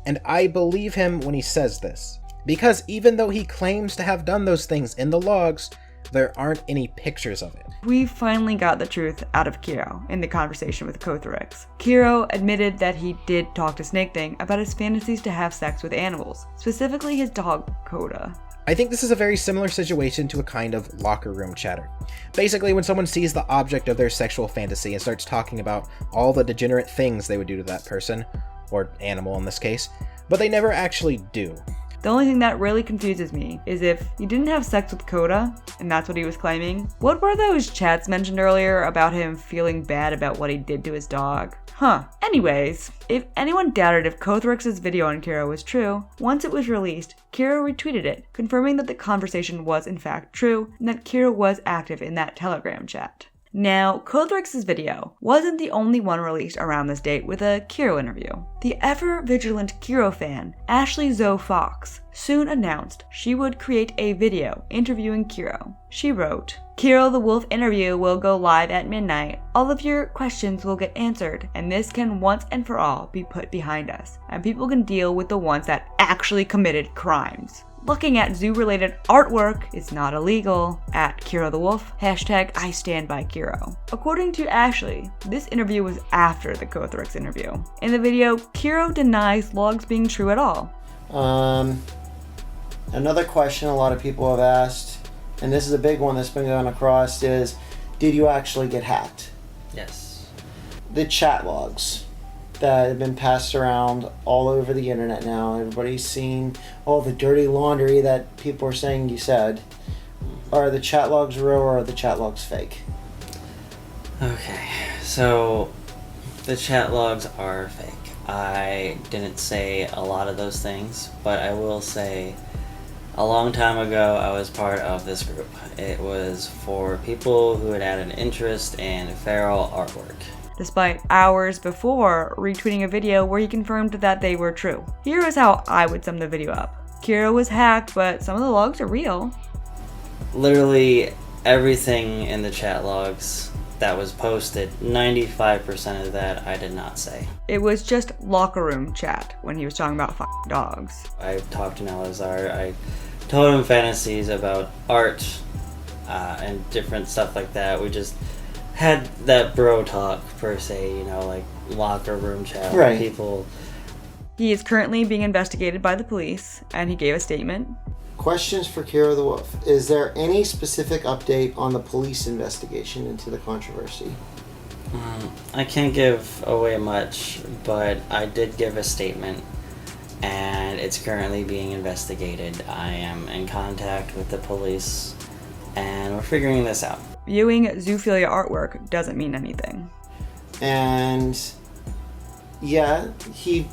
Speaker 13: And I believe him when he says this, because even though he claims to have done those things in the logs, there aren't any pictures of it.
Speaker 1: We finally got the truth out of Kiro in the conversation with Kothrix. Kiro admitted that he did talk to Snake Thing about his fantasies to have sex with animals, specifically his dog, Coda.
Speaker 13: I think this is a very similar situation to a kind of locker room chatter. Basically, when someone sees the object of their sexual fantasy and starts talking about all the degenerate things they would do to that person, or animal in this case, but they never actually do.
Speaker 1: The only thing that really confuses me is if he didn't have sex with Coda, and that's what he was claiming, what were those chats mentioned earlier about him feeling bad about what he did to his dog? Anyways, if anyone doubted if Kothrix's video on Kiro was true, once it was released, Kiro retweeted it, confirming that the conversation was in fact true, and that Kiro was active in that Telegram chat. Now, Kodrix's video wasn't the only one released around this date with a Kiro interview. The ever-vigilant Kiro fan, Ashley Zoe Fox, soon announced she would create a video interviewing Kiro. She wrote, "Kiro the Wolf interview will go live at midnight. All of your questions will get answered, and this can once and for all be put behind us, and people can deal with the ones that actually committed crimes. Looking at zoo-related artwork is not illegal. At Kiro the Wolf, hashtag I stand by Kiro." According to Ashley, this interview was after the Kodrix interview. In the video, Kiro denies logs being true at all.
Speaker 14: Another question a lot of people have asked, and this is a big one that's been going across, is did you actually get hacked?
Speaker 4: Yes.
Speaker 14: The chat logs that have been passed around all over the internet now. Everybody's seen all the dirty laundry that people are saying you said. Are the chat logs real or are the chat logs fake?
Speaker 4: Okay, so the chat logs are fake. I didn't say a lot of those things, but I will say a long time ago I was part of this group. It was for people who had an interest in feral artwork.
Speaker 1: Despite hours before retweeting a video where he confirmed that they were true. Here is how I would sum the video up. Kiro was hacked, but some of the logs are real.
Speaker 4: Literally everything in the chat logs that was posted, 95% of that I did not say.
Speaker 1: It was just locker room chat when he was talking about f***ing dogs.
Speaker 4: I talked to Nalazar, I told him fantasies about art and different stuff like that. We just had that bro talk per se, you know, like locker room chat with people.
Speaker 1: He is currently being investigated by the police, and he gave a statement.
Speaker 14: Questions for Kiro the Wolf. Is there any specific update on the police investigation into the controversy?
Speaker 4: I can't give away much, but I did give a statement, and it's currently being investigated. I am in contact with the police, and we're figuring this out.
Speaker 1: Viewing zoophilia artwork doesn't mean anything.
Speaker 14: And yeah, he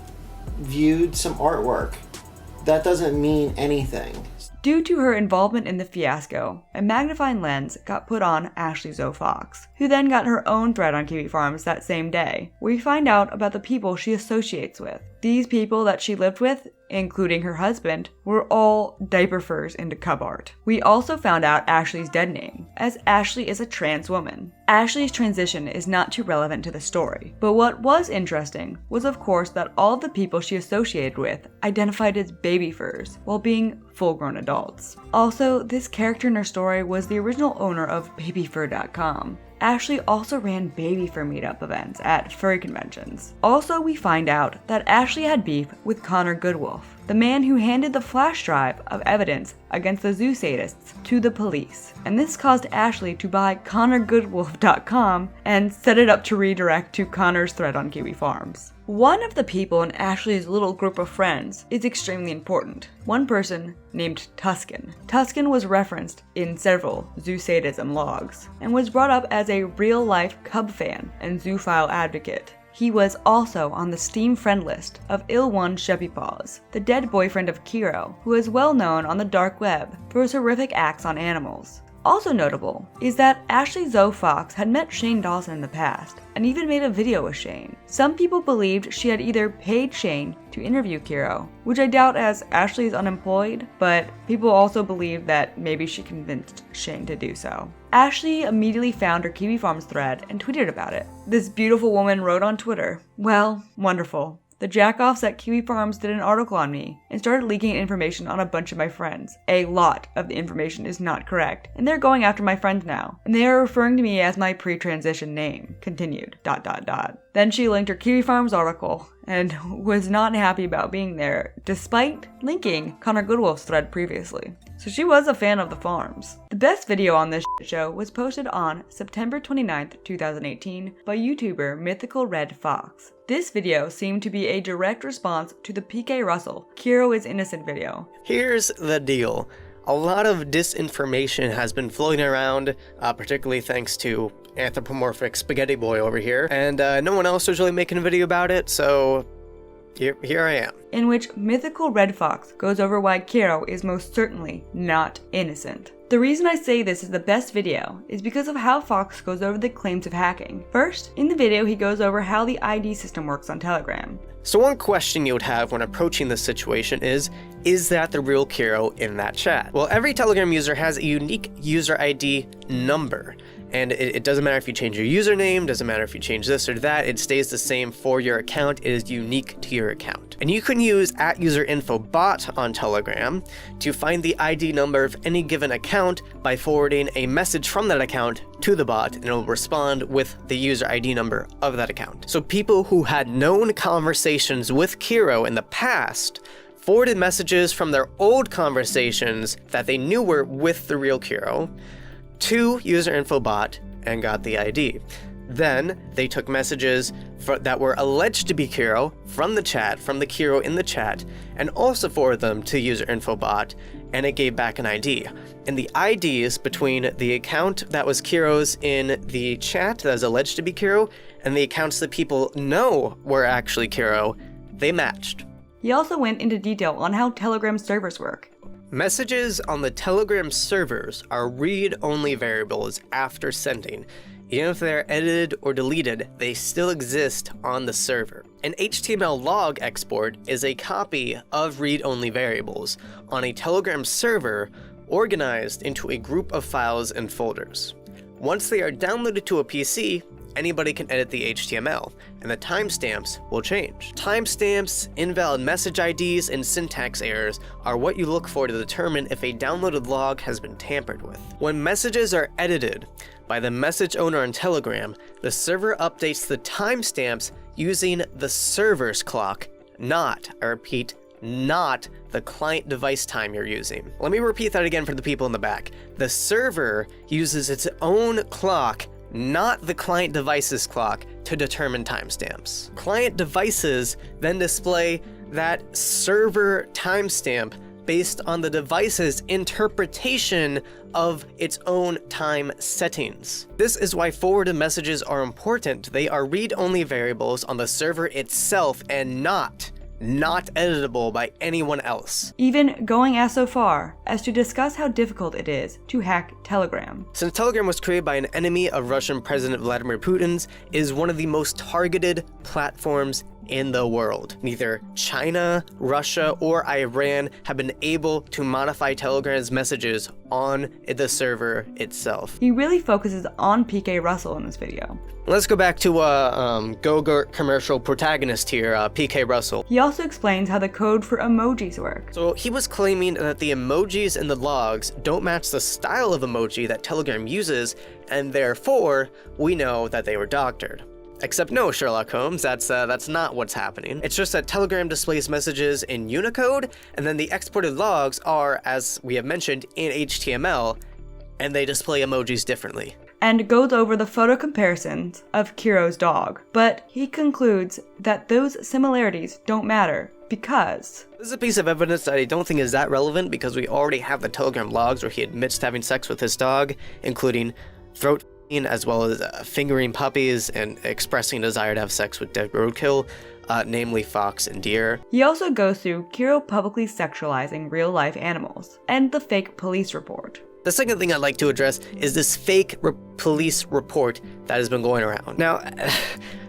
Speaker 14: viewed some artwork. That doesn't mean anything.
Speaker 1: Due to her involvement in the fiasco, a magnifying lens got put on Ashley Zoe Fox, who then got her own thread on Kiwi Farms that same day, where we find out about the people she associates with. These people that she lived with, including her husband, were all diaper furs into cub art. We also found out Ashley's dead name, as Ashley is a trans woman. Ashley's transition is not too relevant to the story, but what was interesting was of course that all of the people she associated with identified as baby furs while being full-grown adults. Also, this character in her story was the original owner of babyfur.com. Ashley also ran baby fur meetup events at furry conventions. Also, we find out that Ashley had beef with Connor Goodwolf, the man who handed the flash drive of evidence against the Zoosadists to the police. And this caused Ashley to buy ConnorGoodwolf.com and set it up to redirect to Connor's thread on Kiwi Farms. One of the people in Ashley's little group of friends is extremely important. One person named Tuscan. Tuscan was referenced in several Zoosadism logs and was brought up as a real-life cub fan and zoophile advocate. He was also on the Steam friend list of Il1 Sheppypaws, the dead boyfriend of Kiro, who is well known on the dark web for his horrific acts on animals. Also notable is that Ashley Zoe Fox had met Shane Dawson in the past, and even made a video with Shane. Some people believed she had either paid Shane to interview Kiro, which I doubt as Ashley is unemployed, but people also believe that maybe she convinced Shane to do so. Ashley immediately found her Kiwi Farms thread and tweeted about it. This beautiful woman wrote on Twitter, "Well, wonderful. The jackoffs at Kiwi Farms did an article on me and started leaking information on a bunch of my friends. A lot of the information is not correct, and they're going after my friends now, and they are referring to me as my pre-transition name. Continued, ... Then she linked her Kiwi Farms article and was not happy about being there, despite linking Connor Goodwolf's thread previously. So she was a fan of the farms. The best video on this show was posted on September 29th, 2018 by YouTuber Mythical Red Fox. This video seemed to be a direct response to the PK Russell Kiro is Innocent video.
Speaker 15: Here's the deal. A lot of disinformation has been floating around, particularly thanks to anthropomorphic spaghetti boy over here, and no one else was really making a video about it, so here I am.
Speaker 1: In which Mythical Red Fox goes over why Kiro is most certainly not innocent. The reason I say this is the best video is because of how Fox goes over the claims of hacking. First, in the video he goes over how the ID system works on Telegram.
Speaker 15: So one question you would have when approaching this situation is that the real Kiro in that chat? Well, every Telegram user has a unique user ID number. And it doesn't matter if you change your username, doesn't matter if you change this or that, it stays the same for your account. It is unique to your account. And you can use @userinfobot on Telegram to find the ID number of any given account by forwarding a message from that account to the bot, and it will respond with the user ID number of that account. So people who had known conversations with Kiro in the past forwarded messages from their old conversations that they knew were with the real Kiro to userinfobot and got the ID. Then they took messages that were alleged to be Kiro from the chat, from the Kiro in the chat, and also forwarded them to userinfobot, and it gave back an ID. And the IDs between the account that was Kiro's in the chat that was alleged to be Kiro and the accounts that people know were actually Kiro, they matched.
Speaker 1: He also went into detail on how Telegram servers work.
Speaker 15: Messages on the Telegram servers are read-only variables after sending. Even if they're edited or deleted, they still exist on the server. An HTML log export is a copy of read-only variables on a Telegram server organized into a group of files and folders. Once they are downloaded to a PC, anybody can edit the HTML, and the timestamps will change. Timestamps, invalid message IDs, and syntax errors are what you look for to determine if a downloaded log has been tampered with. When messages are edited by the message owner on Telegram, the server updates the timestamps using the server's clock, not, I repeat, not the client device time you're using. Let me repeat that again for the people in the back. The server uses its own clock, not the client device's clock, to determine timestamps. Client devices then display that server timestamp based on the device's interpretation of its own time settings. This is why forwarded messages are important. They are read-only variables on the server itself and not editable by anyone else.
Speaker 1: Even going as so far as to discuss how difficult it is to hack Telegram.
Speaker 15: Since Telegram was created by an enemy of Russian President Vladimir Putin's, it is one of the most targeted platforms in the world. Neither China, Russia, or Iran have been able to modify Telegram's messages on the server itself.
Speaker 1: He really focuses on PK Russell in this video.
Speaker 15: Let's go back to Go-Gurt commercial protagonist here, PK Russell.
Speaker 1: He also explains how the code for emojis work.
Speaker 15: So he was claiming that the emojis in the logs don't match the style of emoji that Telegram uses, and therefore we know that they were doctored. Except no, Sherlock Holmes, that's not what's happening. It's just that Telegram displays messages in Unicode, and then the exported logs are, as we have mentioned, in HTML, and they display emojis differently.
Speaker 1: And goes over the photo comparisons of Kiro's dog, but he concludes that those similarities don't matter because...
Speaker 15: This is a piece of evidence that I don't think is that relevant because we already have the Telegram logs where he admits to having sex with his dog, including throat as well as fingering puppies and expressing desire to have sex with dead roadkill, namely fox and deer.
Speaker 1: He also goes through Kiro publicly sexualizing real-life animals, and the fake police report.
Speaker 15: The second thing I'd like to address is this fake police report that has been going around. Now,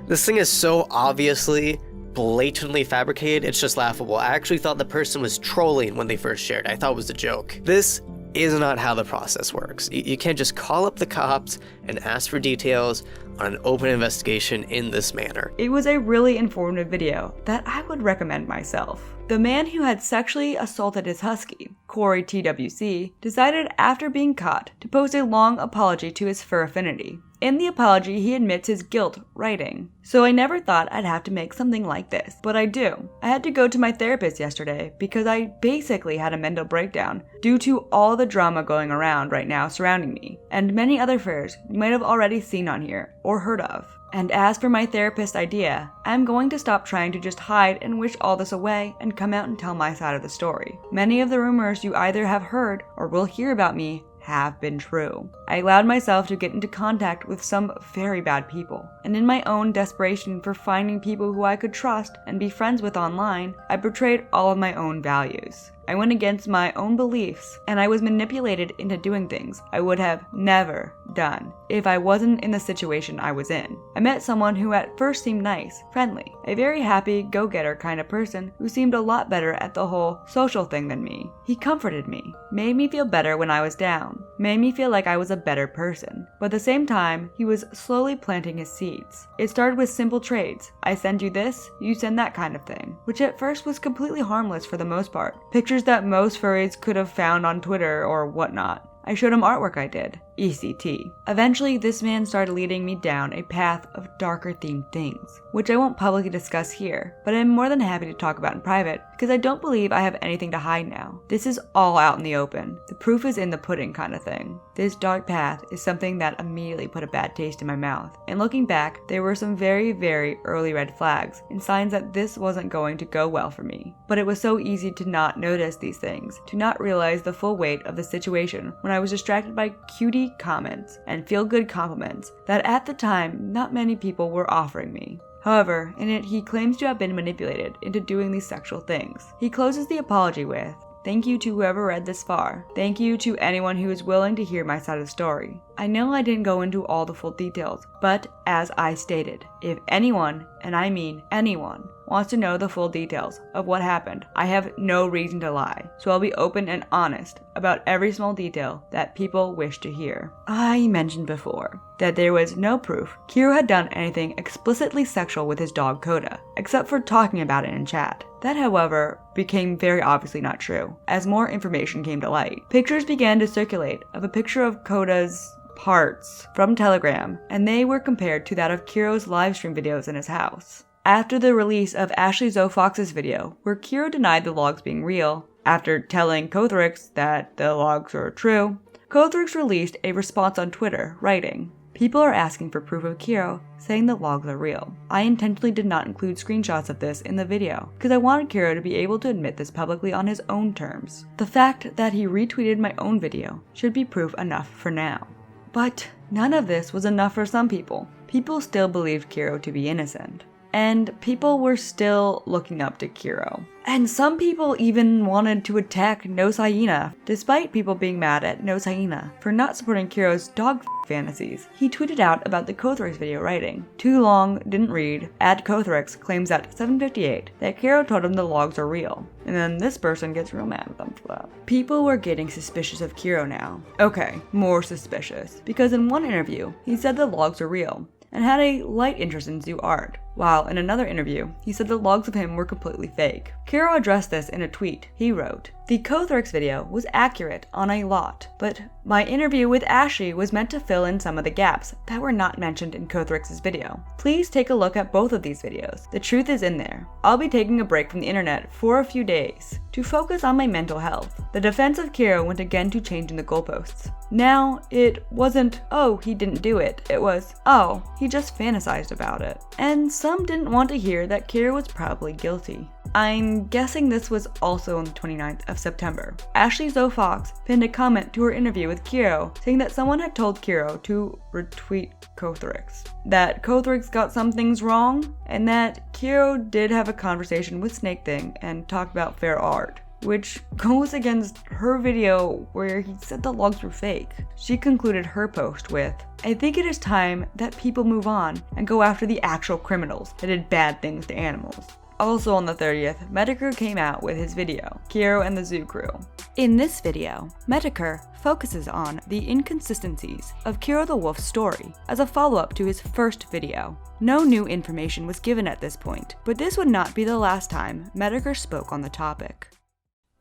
Speaker 15: this thing is so obviously, blatantly fabricated, it's just laughable. I actually thought the person was trolling when they first shared it. I thought it was a joke. This is not how the process works. You can't just call up the cops and ask for details on an open investigation in this manner.
Speaker 1: It was a really informative video that I would recommend myself. The man who had sexually assaulted his husky, Corey TWC, decided after being caught to post a long apology to his fur affinity. In the apology, he admits his guilt writing. So I never thought I'd have to make something like this, but I do. I had to go to my therapist yesterday because I basically had a mental breakdown due to all the drama going around right now surrounding me, and many other furs you might have already seen on here or heard of. And as for my therapist's idea, I'm going to stop trying to just hide and wish all this away and come out and tell my side of the story. Many of the rumors you either have heard or will hear about me have been true. I allowed myself to get into contact with some very bad people, and in my own desperation for finding people who I could trust and be friends with online, I betrayed all of my own values. I went against my own beliefs, and I was manipulated into doing things I would have never done if I wasn't in the situation I was in. I met someone who at first seemed nice, friendly, a very happy, go-getter kind of person who seemed a lot better at the whole social thing than me. He comforted me, made me feel better when I was down, made me feel like I was a better person. But at the same time, he was slowly planting his seeds. It started with simple trades. I send you this, you send that kind of thing, which at first was completely harmless for the most part. Pictures that most furries could have found on Twitter or whatnot. I showed him artwork I did. ECT. Eventually, this man started leading me down a path of darker themed things, which I won't publicly discuss here, but I'm more than happy to talk about in private because I don't believe I have anything to hide now. This is all out in the open. The proof is in the pudding kind of thing. This dark path is something that immediately put a bad taste in my mouth, and looking back, there were some very, very early red flags and signs that this wasn't going to go well for me. But it was so easy to not notice these things, to not realize the full weight of the situation when I was distracted by cutie comments and feel-good compliments that at the time not many people were offering me. However, in it he claims to have been manipulated into doing these sexual things. He closes the apology with, "Thank you to whoever read this far. Thank you to anyone who is willing to hear my side of the story. I know I didn't go into all the full details, but as I stated, if anyone, and I mean anyone, wants to know the full details of what happened, I have no reason to lie, so I'll be open and honest about every small detail that people wish to hear." I mentioned before that there was no proof Kiro had done anything explicitly sexual with his dog Coda, except for talking about it in chat. That, however, became very obviously not true, as more information came to light. Pictures began to circulate of a picture of Coda's parts from Telegram, and they were compared to that of Kiro's livestream videos in his house. After the release of Ashley Zoe Fox's video, where Kiro denied the logs being real, after telling Kothrix that the logs were true, Kothrix released a response on Twitter, writing, "People are asking for proof of Kiro, saying the logs are real. I intentionally did not include screenshots of this in the video, because I wanted Kiro to be able to admit this publicly on his own terms. The fact that he retweeted my own video should be proof enough for now." But none of this was enough for some people. People still believed Kiro to be innocent. And people were still looking up to Kiro. And some people even wanted to attack Nose Hyena, despite people being mad at Nose Hyena for not supporting Kiro's dog fantasies. He tweeted out about the Kothrix video writing, "Too long, didn't read, @Kothrix claims at 7:58 that Kiro told him the logs are real." And then this person gets real mad at them for that. People were getting suspicious of Kiro now. Okay, more suspicious. Because in one interview, he said the logs are real, and had a light interest in zoo art, while in another interview, he said the logs of him were completely fake. Kiro addressed this in a tweet. He wrote, "The Kothrix video was accurate on a lot, but my interview with Ashley was meant to fill in some of the gaps that were not mentioned in Kothrix's video. Please take a look at both of these videos. The truth is in there. I'll be taking a break from the internet for a few days to focus on my mental health." The defense of Kiro went again to changing the goalposts. Now, it wasn't, "Oh, he didn't do it." It was, "Oh, he just fantasized about it." And some didn't want to hear that Kiro was probably guilty. I'm guessing this was also on the 29th of September. Ashley Zoe Fox pinned a comment to her interview with Kiro saying that someone had told Kiro to retweet Kothrix, that Kothrix got some things wrong, and that Kiro did have a conversation with Snake Thing and talked about fair art, which goes against her video where he said the logs were fake. She concluded her post with, "I think it is time that people move on and go after the actual criminals that did bad things to animals." Also on the 30th, Metaker came out with his video, Kiro and the Zoo Crew. In this video, Metaker focuses on the inconsistencies of Kiro the Wolf's story as a follow-up to his first video. No new information was given at this point, but this would not be the last time Metaker spoke on the topic.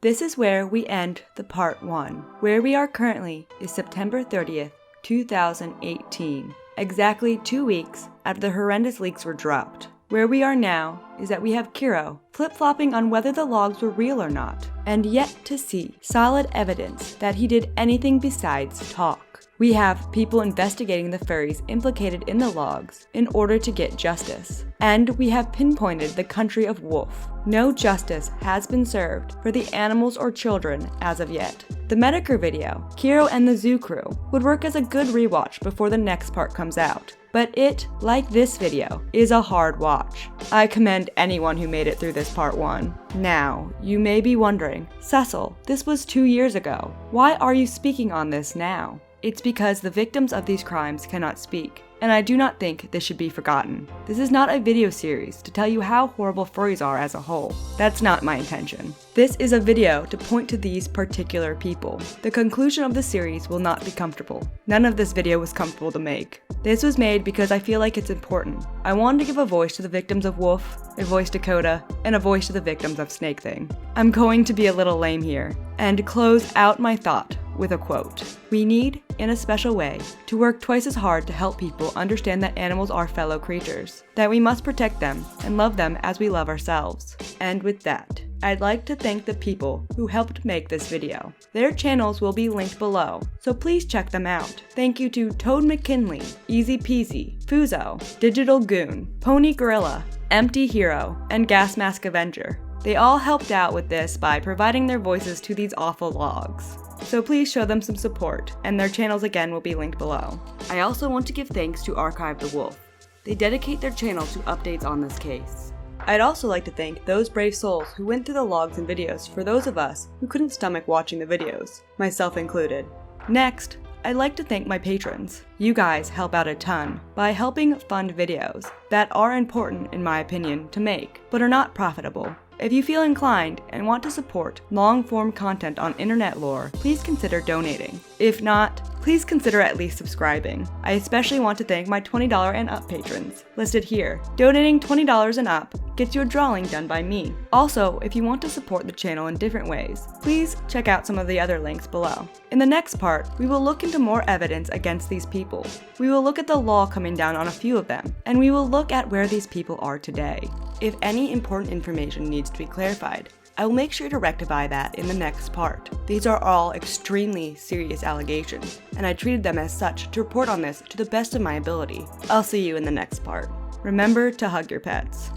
Speaker 1: This is where we end the part 1. Where we are currently is September 30th, 2018, exactly 2 weeks after the horrendous leaks were dropped. Where we are now is that we have Kiro flip-flopping on whether the logs were real or not, and yet to see solid evidence that he did anything besides talk. We have people investigating the furries implicated in the logs in order to get justice. And we have pinpointed the country of wolf. No justice has been served for the animals or children as of yet. The Medicare video, Kiro and the Zoo Crew, would work as a good rewatch before the next part comes out. But it, like this video, is a hard watch. I commend anyone who made it through this part 1. Now, you may be wondering, Cecil, this was 2 years ago. Why are you speaking on this now? It's because the victims of these crimes cannot speak, and I do not think this should be forgotten. This is not a video series to tell you how horrible furries are as a whole. That's not my intention. This is a video to point to these particular people. The conclusion of the series will not be comfortable. None of this video was comfortable to make. This was made because I feel like it's important. I wanted to give a voice to the victims of Wolf, a voice to Coda, and a voice to the victims of Snake Thing. I'm going to be a little lame here, and close out my thought with a quote. We need, in a special way, to work twice as hard to help people understand that animals are fellow creatures, that we must protect them and love them as we love ourselves. And with that, I'd like to thank the people who helped make this video. Their channels will be linked below, so please check them out. Thank you to Toad McKinley, Easy Peasy, Fuzo, Digital Goon, Pony Gorilla, Empty Hero, and Gas Mask Avenger. They all helped out with this by providing their voices to these awful logs. So please show them some support, and their channels again will be linked below. I also want to give thanks to Archive the Wolf. They dedicate their channel to updates on this case. I'd also like to thank those brave souls who went through the logs and videos for those of us who couldn't stomach watching the videos, myself included. Next, I'd like to thank my patrons. You guys help out a ton by helping fund videos that are important, in my opinion, to make, but are not profitable. If you feel inclined and want to support long-form content on internet lore, please consider donating. If not, please consider at least subscribing. I especially want to thank my $20 and up patrons, listed here. Donating $20 and up gets you a drawing done by me. Also, if you want to support the channel in different ways, please check out some of the other links below. In the next part, we will look into more evidence against these people. We will look at the law coming down on a few of them, and we will look at where these people are today. If any important information needs to be clarified, I will make sure to rectify that in the next part. These are all extremely serious allegations, and I treated them as such to report on this to the best of my ability. I'll see you in the next part. Remember to hug your pets.